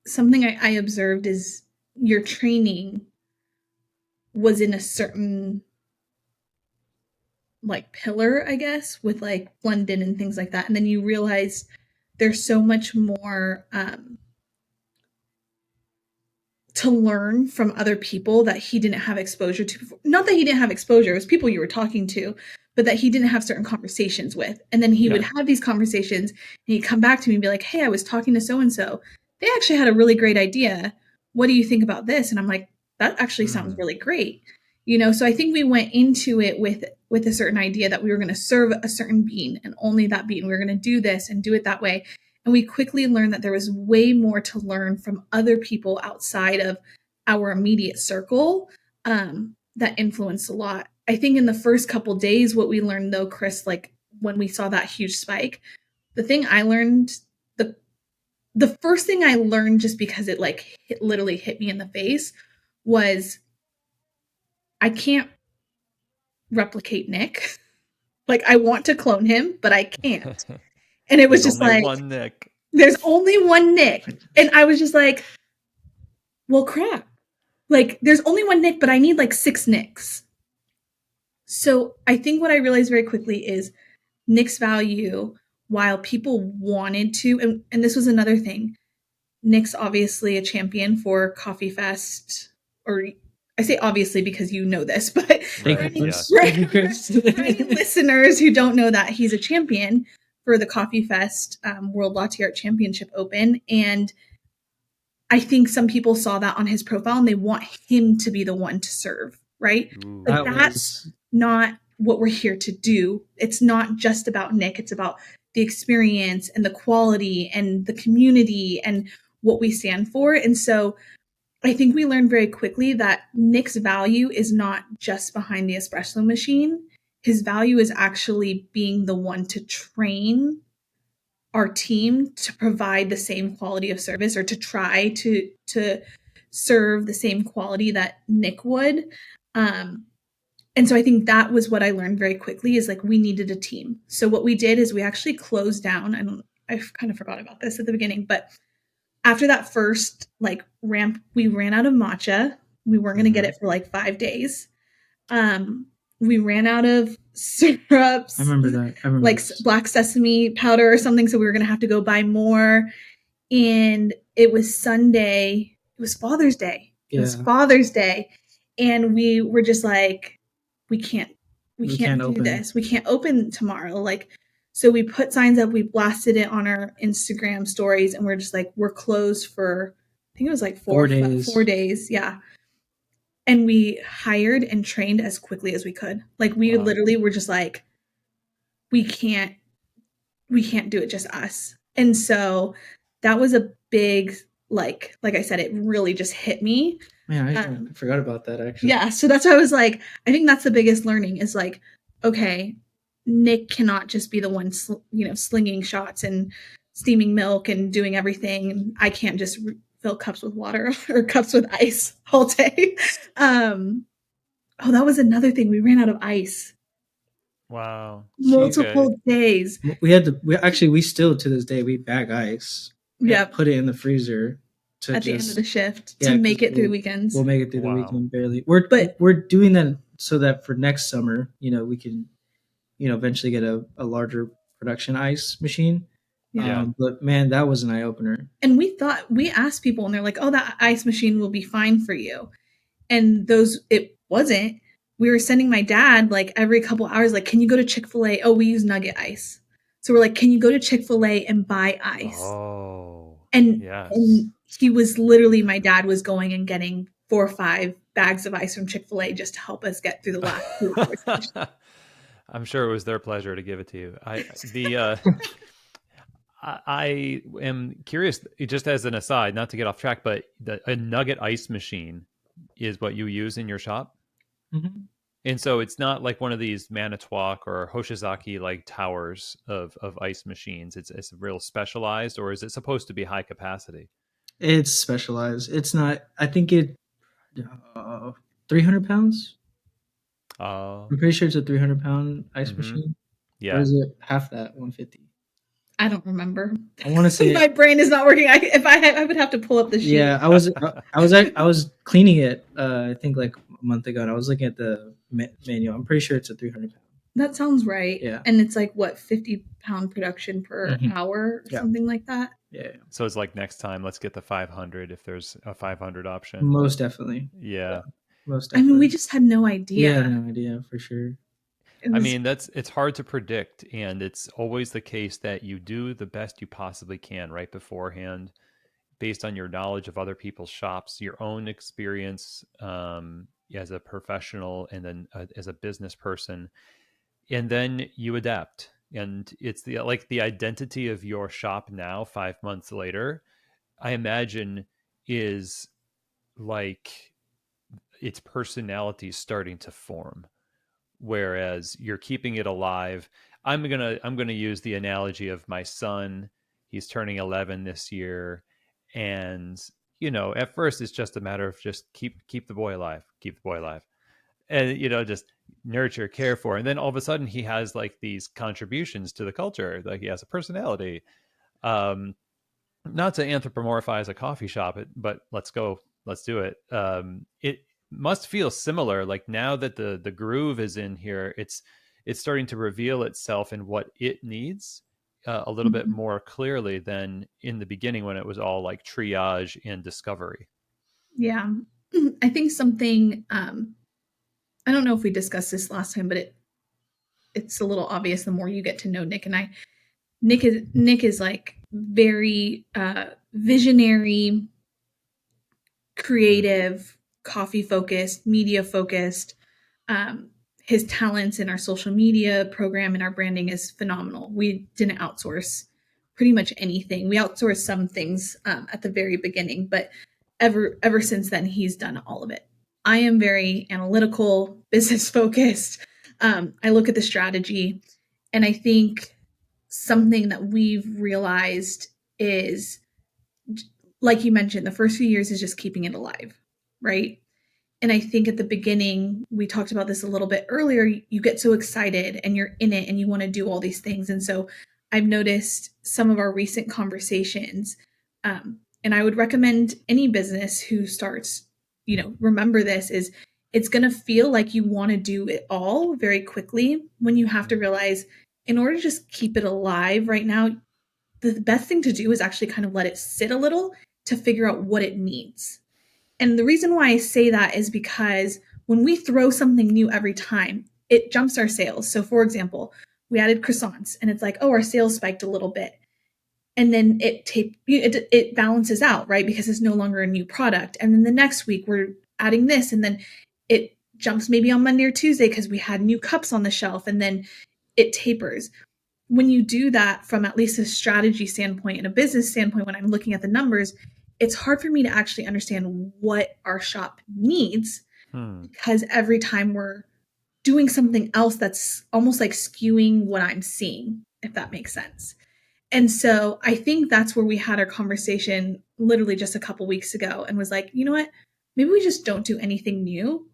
something I observed is your training was in a certain like pillar, I guess, with like London and things like that. And then you realize there's so much more to learn from other people that he didn't have exposure to before. Not that he didn't have exposure, it was people you were talking to, but that he didn't have certain conversations with. And then he would have these conversations and he'd come back to me and be like, hey, I was talking to so-and-so. They actually had a really great idea. What do you think about this? And I'm like, that actually sounds really great. So I think we went into it with a certain idea that we were going to serve a certain bean and only that bean. We were going to do this and do it that way. And we quickly learned that there was way more to learn from other people outside of our immediate circle that influenced a lot. I think in the first couple days, what we learned though, Chris, like when we saw that huge spike, the thing I learned, the first thing I learned, just because it like literally hit me in the face, was I can't replicate Nick. Like I want to clone him, but I can't. And it was just like, one Nick. There's only one Nick. And I was just like, well, crap. Like there's only one Nick, but I need like 6 Nicks. So I think what I realized very quickly is Nick's value, while people wanted to, and this was another thing, Nick's obviously a champion for Coffee Fest, or I say obviously because you know this, but for any listeners who don't know that, he's a champion for the Coffee Fest World Latte Art Championship Open. And I think some people saw that on his profile and they want him to be the one to serve, right? Like that's not what we're here to do. It's not just about Nick. It's about the experience and the quality and the community and what we stand for. And so I think we learned very quickly that Nick's value is not just behind the espresso machine. His value is actually being the one to train our team to provide the same quality of service, or to try to serve the same quality that Nick would. And so I think that was what I learned very quickly, is like we needed a team. So what we did is we actually closed down. I kind of forgot about this at the beginning, but after that first like ramp, we ran out of matcha. We weren't going to get it for like 5 days. We ran out of syrups. I remember that. Like black sesame powder or something. So we were going to have to go buy more. And it was Sunday. It was Father's Day. Yeah. It was Father's Day. And we were just like, we can't do open this. We can't open tomorrow. Like, so we put signs up, we blasted it on our Instagram stories, and we're just like, we're closed for, I think it was like 4 days. 4 days. Yeah. And we hired and trained as quickly as we could. Like we literally were just like, we can't do it just us. And so that was a big, like I said, it really just hit me. Man, I forgot about that actually. Yeah. So that's why I was like, I think that's the biggest learning is like, okay, Nick cannot just be the one, slinging shots and steaming milk and doing everything. I can't just fill cups with water or cups with ice all day. That was another thing. We ran out of ice. Wow. Multiple days. We still to this day, we bag ice. Yeah. Put it in the freezer at the end of the shift to make it through weekends. We'll make it through the weekend barely. We're doing that so that for next summer, we can, eventually get a larger production ice machine. Yeah. But man, that was an eye opener. And we asked people and they're like, oh, that ice machine will be fine for you. And it wasn't. We were sending my dad like every couple hours, like, can you go to Chick-fil-A? Oh, we use Nugget ice. So we're like, can you go to Chick-fil-A and buy ice? Oh, and, yes. And he was literally, my dad was going and getting 4 or 5 bags of ice from Chick-fil-A just to help us get through the last 2 hours. I'm sure it was their pleasure to give it to you. I am curious, just as an aside, not to get off track, but a Nugget ice machine is what you use in your shop? Mm-hmm. And so it's not like one of these Manitowoc or Hoshizaki like towers of ice machines. It's real specialized, or is it supposed to be high capacity? It's specialized. It's not. I think 300 pounds. I'm pretty sure it's a 300-pound ice machine. Yeah. Or is it half that? 150. I don't remember. I want to say my brain is not working. I would have to pull up the sheet. Yeah, I was cleaning it. I think like a month ago, and I was looking at the manual. I'm pretty sure it's a 300 pound. That sounds right. Yeah, and it's like what 50-pound production per hour, or something like that. Yeah. So it's like next time, let's get the 500 if there's a 500 option. Most definitely. Yeah. Most definitely. I mean, we just had no idea. Yeah, no idea for sure. I mean, it's hard to predict, and it's always the case that you do the best you possibly can right beforehand, based on your knowledge of other people's shops, your own experience as a professional, and then as a business person, and then you adapt. And it's the identity of your shop now, 5 months later, I imagine, is like its personality starting to form. Whereas you're keeping it alive. I'm gonna use the analogy of my son. He's turning 11 this year, and at first it's just a matter of just keep the boy alive, and just nurture, care for, and then all of a sudden he has like these contributions to the culture, like he has a personality. Not to anthropomorphize a coffee shop, but let's do it. It must feel similar, like now that the groove is in here, it's starting to reveal itself in what it needs a little bit more clearly than in the beginning, when it was all like triage and discovery. Yeah. I think something, I don't know if we discussed this last time, but it's a little obvious the more you get to know Nick and I. Nick is like very visionary, creative, coffee focused, media focused. his talents in our social media program and our branding is phenomenal. We didn't outsource pretty much anything. We outsourced some things at the very beginning, but ever since then, he's done all of it. I am very analytical, business focused. I look at the strategy, and I think something that we've realized is, like you mentioned, the first few years is just keeping it alive, right? And I think at the beginning, we talked about this a little bit earlier, you get so excited and you're in it and you want to do all these things. And so I've noticed some of our recent conversations, and I would recommend any business who starts, remember this is it's going to feel like you want to do it all very quickly when you have to realize in order to just keep it alive right now, the best thing to do is actually kind of let it sit a little to figure out what it needs. And the reason why I say that is because when we throw something new every time, it jumps our sales. So, for example, we added croissants and it's like, oh, our sales spiked a little bit. And then it balances out, right? Because it's no longer a new product. And then the next week we're adding this, and then it jumps maybe on Monday or Tuesday because we had new cups on the shelf, and then it tapers. When you do that from at least a strategy standpoint and a business standpoint, when I'm looking at the numbers, it's hard for me to actually understand what our shop needs because every time we're doing something else that's almost like skewing what I'm seeing, if that makes sense. And so I think that's where we had our conversation literally just a couple weeks ago and was like, you know what? Maybe we just don't do anything new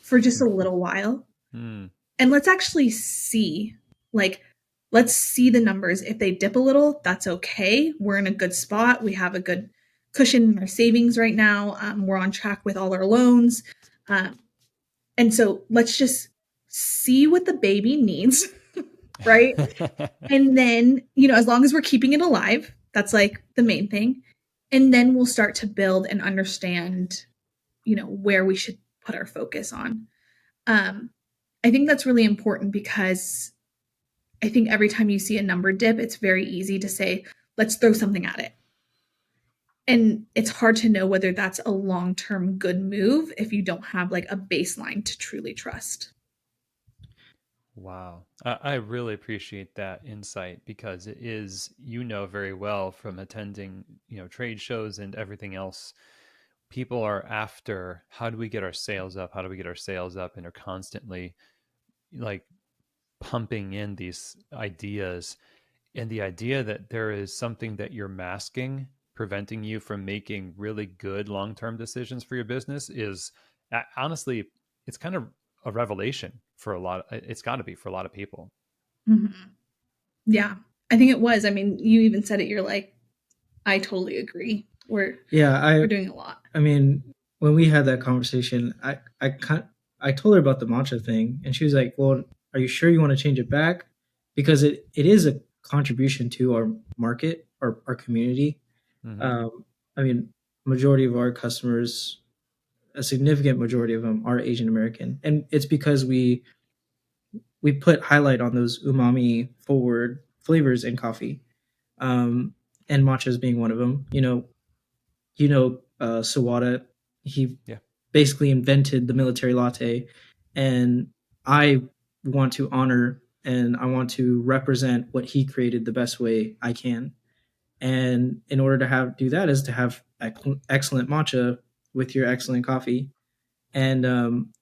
for just a little while. And let's actually see, let's see the numbers. If they dip a little, that's okay. We're in a good spot. We have a good cushion in our savings right now. We're on track with all our loans. And so let's just see what the baby needs, right? And then, as long as we're keeping it alive, that's like the main thing. And then we'll start to build and understand, where we should put our focus on. I think that's really important because I think every time you see a number dip, it's very easy to say, let's throw something at it. And it's hard to know whether that's a long-term good move if you don't have like a baseline to truly trust. Wow. I really appreciate that insight because it is, very well from attending, trade shows and everything else. People are after, how do we get our sales up? How do we get our sales up? And are constantly like pumping in these ideas. And the idea that there is something that you're masking, preventing you from making really good long-term decisions for your business is honestly, it's kind of a revelation for it's got to be for a lot of people. Mm-hmm. Yeah, I think it was. I mean, you even said it. You're like, I totally agree. We're doing a lot. I mean, when we had that conversation, I told her about the matcha thing, and she was like, "Well, are you sure you want to change it back? Because it is a contribution to our market, our community. Mm-hmm. I mean, majority of our customers, a significant majority of them, are Asian American, and it's because we put highlight on those umami forward flavors in coffee, and matchas being one of them. Sawada, he basically invented the military latte, and I want to honor and I want to represent what he created the best way I can. And in order to do that is to have excellent matcha with your excellent coffee. And I'm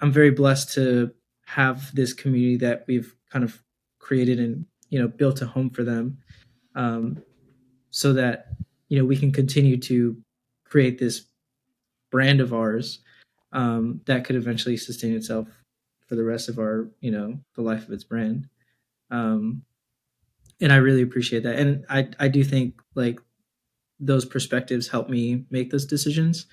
very blessed to have this community that we've kind of created and built a home for them, so that we can continue to create this brand of ours, that could eventually sustain itself for the rest of our the life of its brand. And I really appreciate that, and I do think like those perspectives help me make those decisions,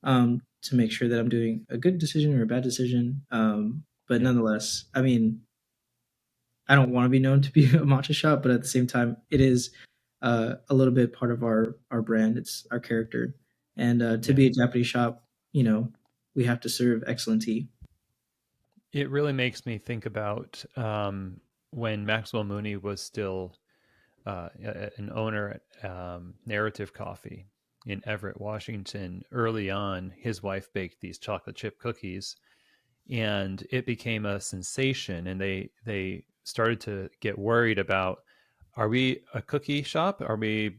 to make sure that I'm doing a good decision or a bad decision. But nonetheless, I mean, I don't want to be known to be a matcha shop, but at the same time, it is a little bit part of our brand. It's our character, and to be a Japanese shop, we have to serve excellent tea. It really makes me think about when Maxwell Mooney was still an owner at Narrative Coffee in Everett, Washington. Early on, his wife baked these chocolate chip cookies, and it became a sensation. And they started to get worried about, are we a cookie shop? Are we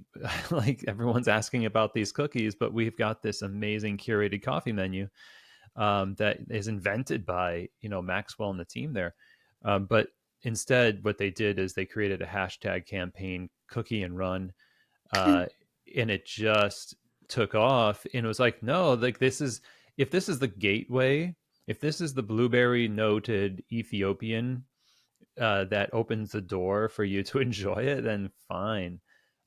like, everyone's asking about these cookies, but we've got this amazing curated coffee menu that is invented by, Maxwell and the team there. But instead, what they did is they created a hashtag campaign, Cookie and Run, uh, and it just took off. And it was like, no, like, this is, if this is the gateway, if this is the blueberry noted Ethiopian that opens the door for you to enjoy it, then fine.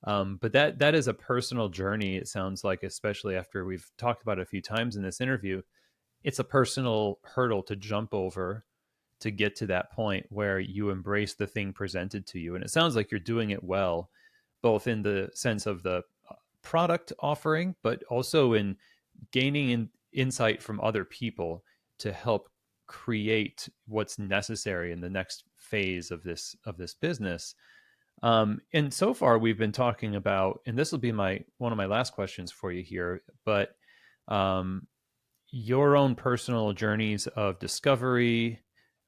But that is a personal journey. It sounds like, especially after we've talked about it a few times in this interview, it's a personal hurdle to jump over to get to that point where you embrace the thing presented to you. And it sounds like you're doing it well, both in the sense of the product offering, but also in gaining insight from other people to help create what's necessary in the next phase of this business. And so far we've been talking about, and this will be my one of my last questions for you here, but um, your own personal journeys of discovery,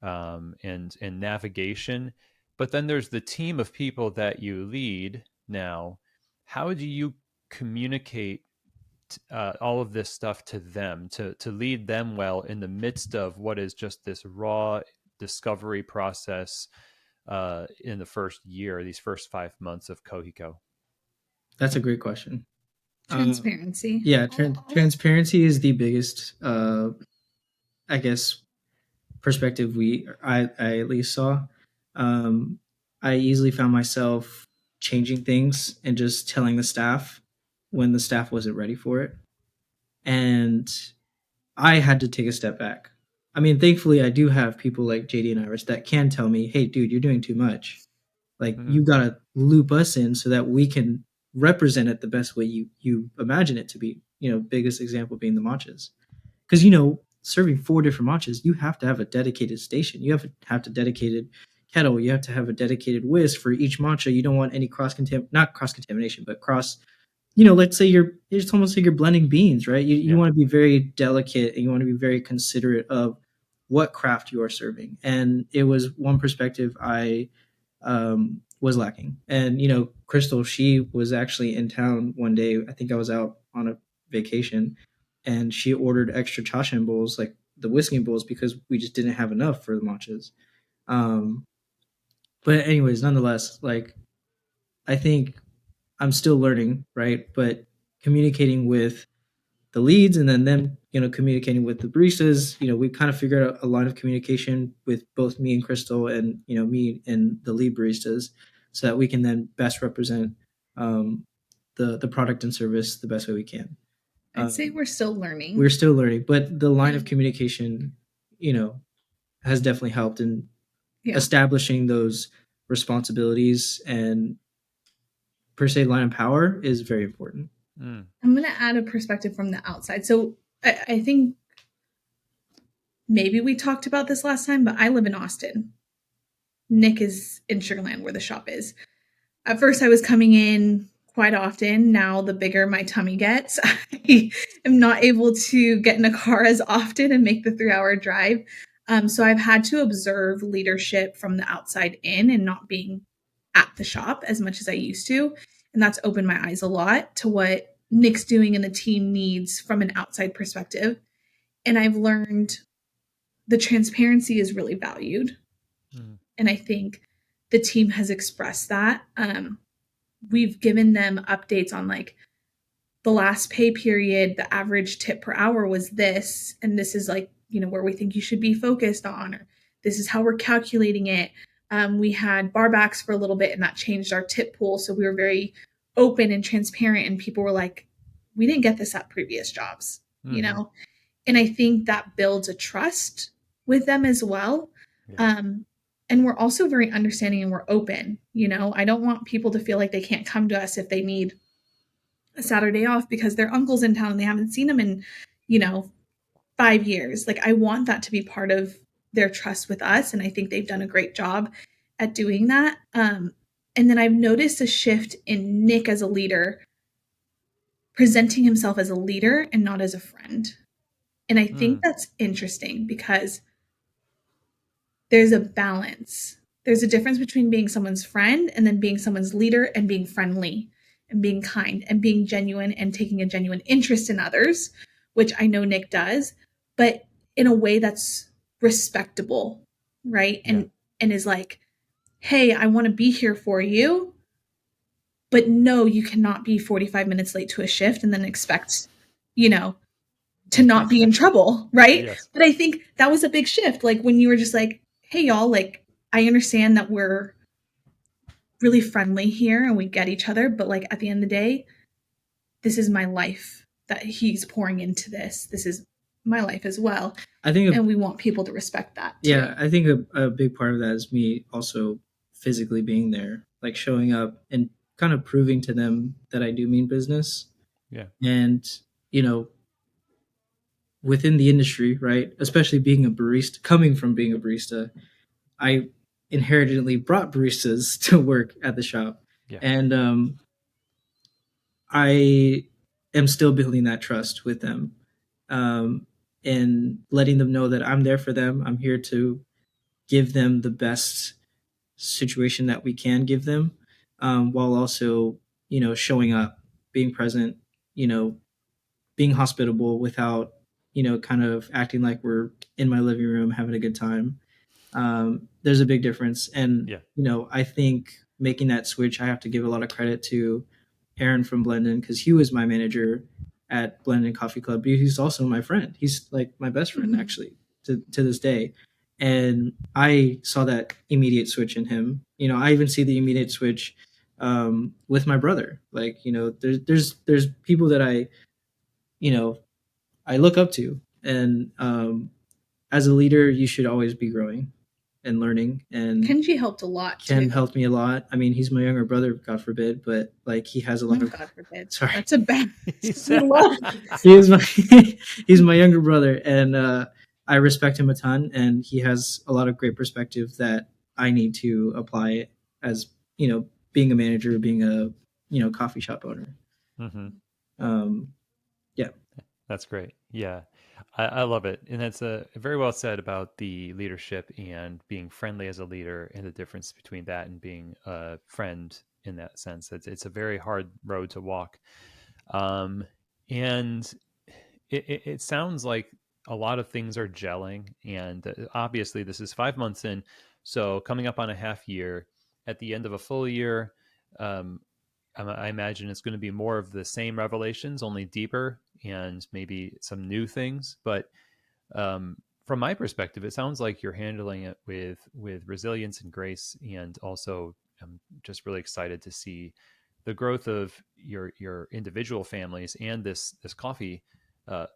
and navigation, but then there's the team of people that you lead now. How do you communicate all of this stuff to them, to lead them well in the midst of what is just this raw discovery process in the first year, these first 5 months of Kohiko? That's a great question. Transparency. Yeah, transparency is the biggest, I guess, perspective I at least saw. Um, I easily found myself changing things and just telling the staff when the staff wasn't ready for it, and I had to take a step back. I mean, thankfully, I do have people like JD and Iris that can tell me, "Hey, dude, you're doing too much. Like, Mm-hmm. you gotta loop us in so that we can represent it the best way you imagine it to be." Biggest example being the matchas, because serving 4 different matchas, you have to have a dedicated station. You have to dedicated kettle. You have to have a dedicated whisk for each matcha. You don't want any not cross contamination, but cross. Let's say it's almost like you're blending beans, right? You Yeah. want to be very delicate and you want to be very considerate of what craft you are serving. And it was one perspective I was lacking. And Krystal, she was actually in town one day. I think I was out on a vacation, and she ordered extra chashin bowls, like the whisking bowls, because we just didn't have enough for the matchas. Um, but anyways, nonetheless, like, I think I'm still learning, right? But communicating with the leads and then them, communicating with the baristas, we kind of figured out a line of communication with both me and Krystal and, me and the lead baristas, so that we can then best represent the product and service the best way we can. I'd say we're still learning. We're still learning, but the line of communication, has definitely helped in establishing those responsibilities, and per se line of power is very important. I'm going to add a perspective from the outside. So I think maybe we talked about this last time, but I live in Austin. Nick is in Sugarland, where the shop is. At first, I was coming in quite often. Now, the bigger my tummy gets, I am not able to get in a car as often and make the 3-hour drive. So I've had to observe leadership from the outside in and not being at the shop as much as I used to. And that's opened my eyes a lot to what Nick's doing and the team needs from an outside perspective. And I've learned the transparency is really valued. And I think the team has expressed that. We've given them updates on, like, the last pay period, the average tip per hour was this, and this is, like, where we think you should be focused on, or this is how we're calculating it. We had barbacks for a little bit, and that changed our tip pool. So we were very open and transparent, and people were like, we didn't get this at previous jobs, And I think that builds a trust with them as well. Yeah. And we're also very understanding and we're open. I don't want people to feel like they can't come to us if they need a Saturday off because their uncle's in town and they haven't seen him in, 5 years. Like, I want that to be part of their trust with us. And I think they've done a great job at doing that. And then I've noticed a shift in Nick as a leader, presenting himself as a leader and not as a friend. And I think that's interesting because there's a balance. There's a difference between being someone's friend and then being someone's leader and being friendly and being kind and being genuine and taking a genuine interest in others, which I know Nick does, but in a way that's respectable, right? And is like, hey, I want to be here for you, but no, you cannot be 45 minutes late to a shift and then expect, to not be in trouble, right? Yes. But I think that was a big shift. Like when you were just like, hey, y'all, like, I understand that we're really friendly here and we get each other, but like at the end of the day, this is my life that he's pouring into this. This is my life as well. I think, and we want people to respect that too. Yeah, I think a big part of that is me also physically being there, like showing up and kind of proving to them that I do mean business. Yeah. And, within the industry, right, especially being a barista, coming from being a barista, I inherently brought baristas to work at the shop. Yeah. And I am still building that trust with them, and letting them know that I'm there for them. I'm here to give them the best situation that we can give them, while also, showing up, being present, being hospitable without, kind of acting like we're in my living room having a good time. There's a big difference. And, I think making that switch, I have to give a lot of credit to Aaron from Blendon, because he was my manager at Blendon Coffee Club. But he's also my friend. He's like my best friend, actually, to this day. And I saw that immediate switch in him. I even see the immediate switch, with my brother. Like, there's people that I look up to. And as a leader, you should always be growing and learning. And Kenji helped a lot Ken too. helped me a lot. I mean, he's my younger brother, God forbid, but like he has a lot of. God forbid. Sorry, that's a bad. He's my he's my younger brother, and I respect him a ton, and he has a lot of great perspective that I need to apply as being a manager, being a coffee shop owner. Yeah, that's great. Yeah, I love it, and that's very well said about the leadership and being friendly as a leader, and the difference between that and being a friend in that sense. It's a very hard road to walk, and it sounds like a lot of things are gelling, and obviously this is 5 months in, so coming up on a half year. At the end of a full year, I imagine it's going to be more of the same revelations, only deeper, and maybe some new things. But from my perspective, it sounds like you're handling it with resilience and grace, and also I'm just really excited to see the growth of your individual families and this coffee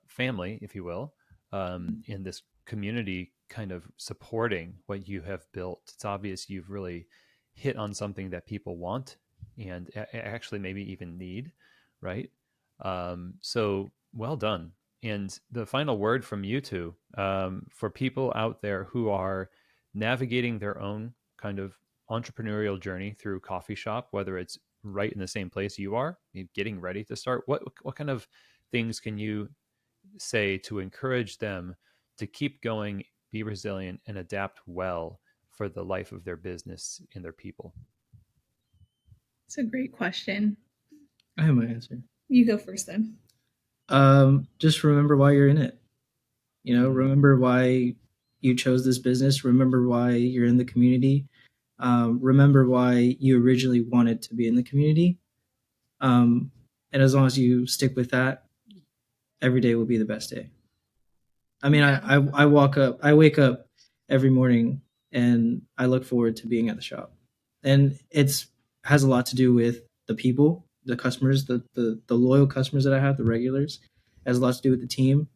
family, if you will, in this community, kind of supporting what you have built. It's obvious you've really hit on something that people want and actually maybe even need, right? So well done. And the final word from you two, for people out there who are navigating their own kind of entrepreneurial journey through coffee shop, whether it's right in the same place you are, getting ready to start, what kind of things can you say to encourage them to keep going, be resilient, and adapt well for the life of their business and their people? It's a great question. I have my answer. You go first then. Just remember why you're in it. Remember why you chose this business. Remember why you're in the community. Remember why you originally wanted to be in the community. And as long as you stick with that, every day will be the best day. I mean, I wake up every morning and I look forward to being at the shop. And it's has a lot to do with the people, the customers, the loyal customers that I have, the regulars. It has a lot to do with the team,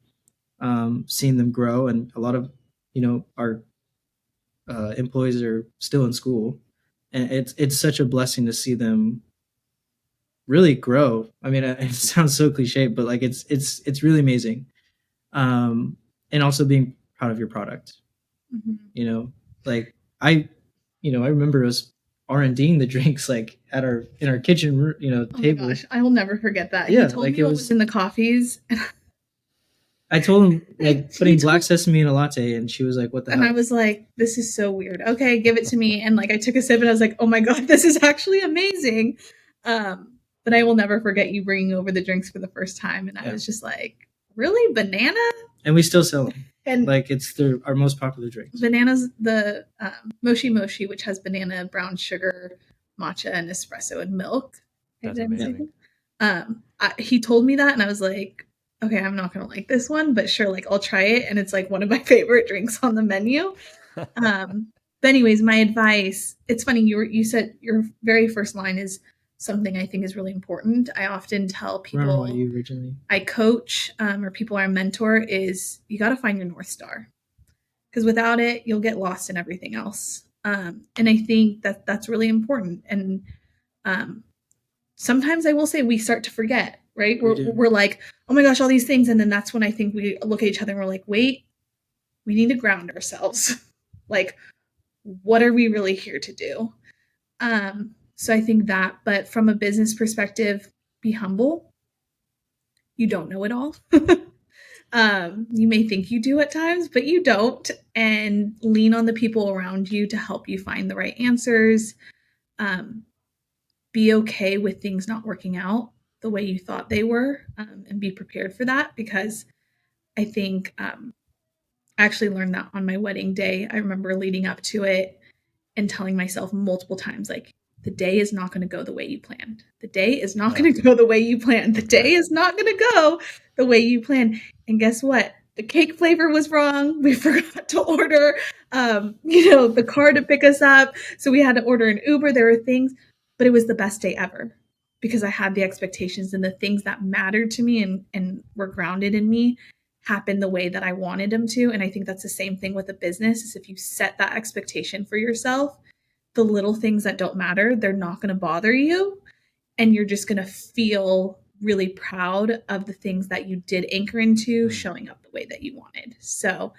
seeing them grow, and a lot of our employees are still in school, and it's such a blessing to see them really grow. I mean, it sounds so cliche, but like it's really amazing, and also being proud of your product. Like I remember us R&Ding the drinks like in our kitchen, table. Oh my gosh, I will never forget that. Yeah, he told me what was in the coffees. I told him like putting He black told- sesame in a latte, and she was like, "What the and hell?" I was like, this is so weird. Okay, give it to me. And like I took a sip and I was like, oh my God, this is actually amazing. But I will never forget you bringing over the drinks for the first time. And I Yeah. was just like, really? Banana? And we still sell them. And Like it's our most popular drinks. bananas, the Moshi Moshi, which has banana, brown sugar, matcha, and espresso and milk. That's Did I say amazing. that? He told me that, and I was like, okay, I'm not gonna like this one, but sure, like I'll try it. And it's like one of my favorite drinks on the menu. But anyways, my advice. It's funny you said your very first line is something I think is really important. I often tell Remember what people you originally? I coach or people I mentor is you got to find your North Star because without it, you'll get lost in everything else. And I think that that's really important. And um, sometimes I will say we start to forget, right? We're like, oh my gosh, all these things. And then that's when I think we look at each other and we're like, wait, we need to ground ourselves. Like, what are we really here to do? So I think that, but from a business perspective, be humble. You don't know it all. You may think you do at times, but you don't. And lean on the people around you to help you find the right answers. Um, be okay with things not working out the way you thought they were, and be prepared for that because I think I actually learned that on my wedding day. I remember leading up to it and telling myself multiple times, like, the day is not going to go the way you planned. The day is not going to go the way you planned. The day is not going to go the way you planned. And guess what? The cake flavor was wrong. We forgot to order, the car to pick us up. So we had to order an Uber. There were things, but it was the best day ever because I had the expectations and the things that mattered to me and were grounded in me happened the way that I wanted them to. And I think that's the same thing with a business is if you set that expectation for yourself, the little things that don't matter, they're not going to bother you. And you're just going to feel really proud of the things that you did anchor into showing up the way that you wanted. So,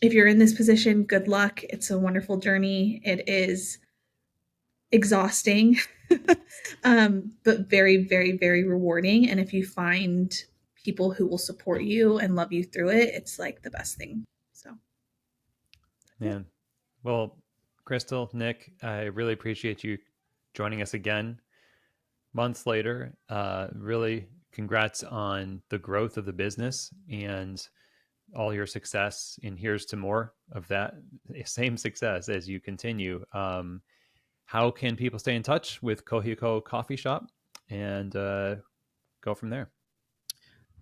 if you're in this position, good luck. It's a wonderful journey. It is exhausting, but very, very, very rewarding. And if you find people who will support you and love you through it, it's like the best thing. So, Man. Well, Krystal, Nick, I really appreciate you joining us again months later. Really congrats on the growth of the business and all your success. And here's to more of that same success as you continue. How can people stay in touch with Kohiko Coffee Shop and go from there?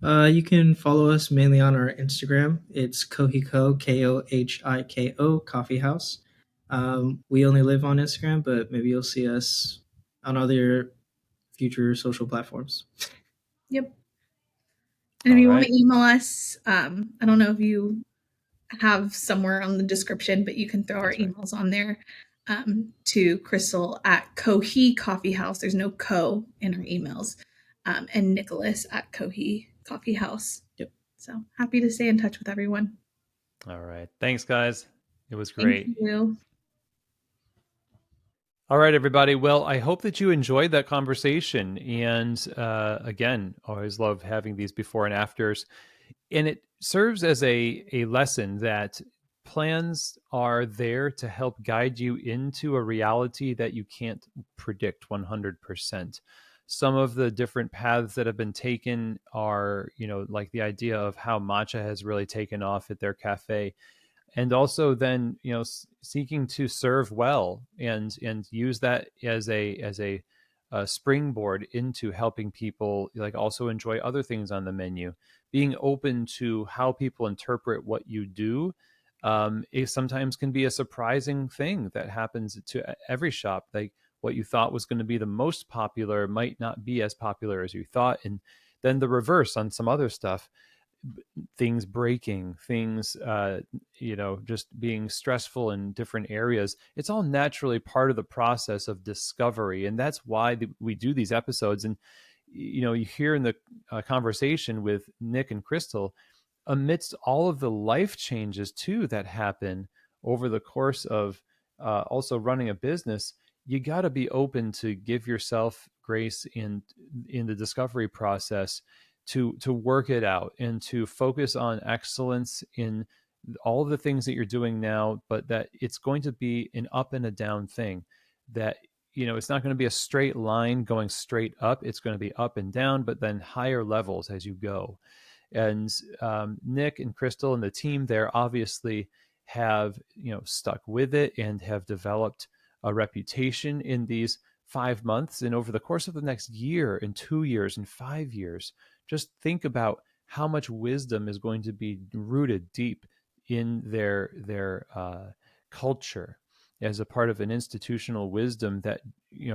You can follow us mainly on our Instagram. It's Kohiko Kohiko Coffee House. We only live on Instagram, but maybe you'll see us on other future social platforms. yep. And if All you want right. to email us, I don't know if you have somewhere on the description, but you can throw our emails on there to Krystal at Kohiko Coffee House. There's no co in our emails. And Nicolas at Kohiko Coffee House. Yep. So happy to stay in touch with everyone. All right. Thanks, guys. It was great. Thank you. All right, everybody. Well, I hope that you enjoyed that conversation. And again, always love having these before and afters. And it serves as a lesson that plans are there to help guide you into a reality that you can't predict 100%. Some of the different paths that have been taken are, like the idea of how matcha has really taken off at their cafe, and also then seeking to serve well and use that as a springboard into helping people like also enjoy other things on the menu. Being open to how people interpret what you do, it sometimes can be a surprising thing that happens to every shop. Like what you thought was going to be the most popular might not be as popular as you thought, and then the reverse on some other stuff, things breaking, things just being stressful in different areas. It's all naturally part of the process of discovery, and that's why we do these episodes. And you hear in the conversation with Nick and Krystal, amidst all of the life changes too that happen over the course of also running a business, you got to be open to give yourself grace in the discovery process, to work it out and to focus on excellence in all of the things that you're doing now, but that it's going to be an up and a down thing. That, it's not going to be a straight line going straight up. It's going to be up and down, but then higher levels as you go. And Nick and Krystal and the team there obviously have stuck with it and have developed a reputation in these 5 months, and over the course of the next year and 2 years and 5 years. Just think about how much wisdom is going to be rooted deep in their culture as a part of an institutional wisdom that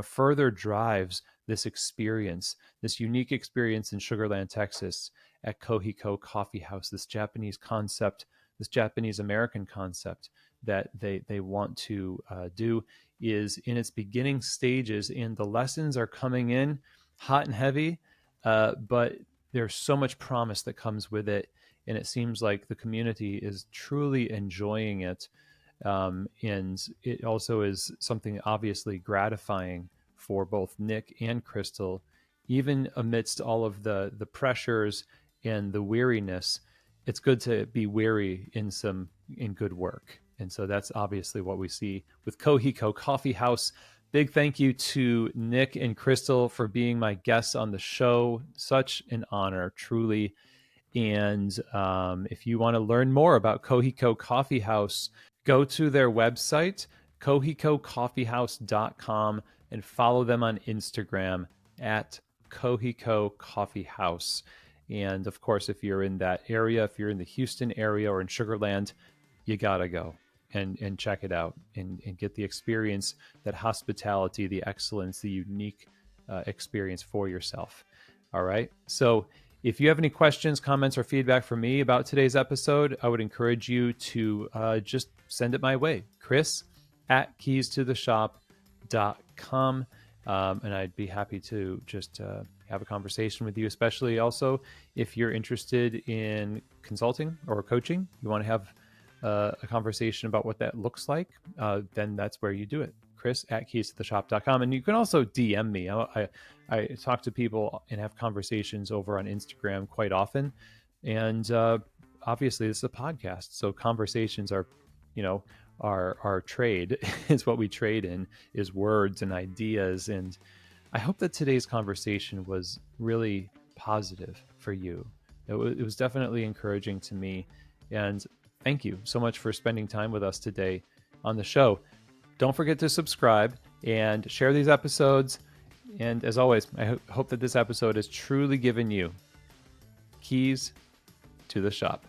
further drives this experience, this unique experience in Sugar Land, Texas, at Kohiko Coffee House, this Japanese concept, this Japanese American concept that they want to do is in its beginning stages, and the lessons are coming in hot and heavy, but there's so much promise that comes with it, and it seems like the community is truly enjoying it. And it also is something obviously gratifying for both Nick and Krystal, even amidst all of the pressures and the weariness. It's good to be weary in good work. And so that's obviously what we see with Kohiko Coffee House. Big thank you to Nick and Krystal for being my guests on the show. Such an honor, truly. And if you want to learn more about Kohiko Coffee House, go to their website, kohikocoffeehouse.com, and follow them on Instagram at Kohiko Coffee House. And of course, if you're in that area, if you're in the Houston area or in Sugar Land, you gotta go and check it out and get the experience, that hospitality, the excellence, the unique experience for yourself. All right. So if you have any questions, comments, or feedback for me about today's episode, I would encourage you to just send it my way, chris@keystotheshop.com. And I'd be happy to just have a conversation with you, especially also if you're interested in consulting or coaching. You want to have a conversation about what that looks like, then that's where you do it. chris@keystotheshop.com. And you can also DM me. I talk to people and have conversations over on Instagram quite often. And obviously, this is a podcast. So conversations are, our trade is what we trade in, is words and ideas. And I hope that today's conversation was really positive for you. It was definitely encouraging to me. And thank you so much for spending time with us today on the show. Don't forget to subscribe and share these episodes. And as always, I hope that this episode has truly given you keys to the shop.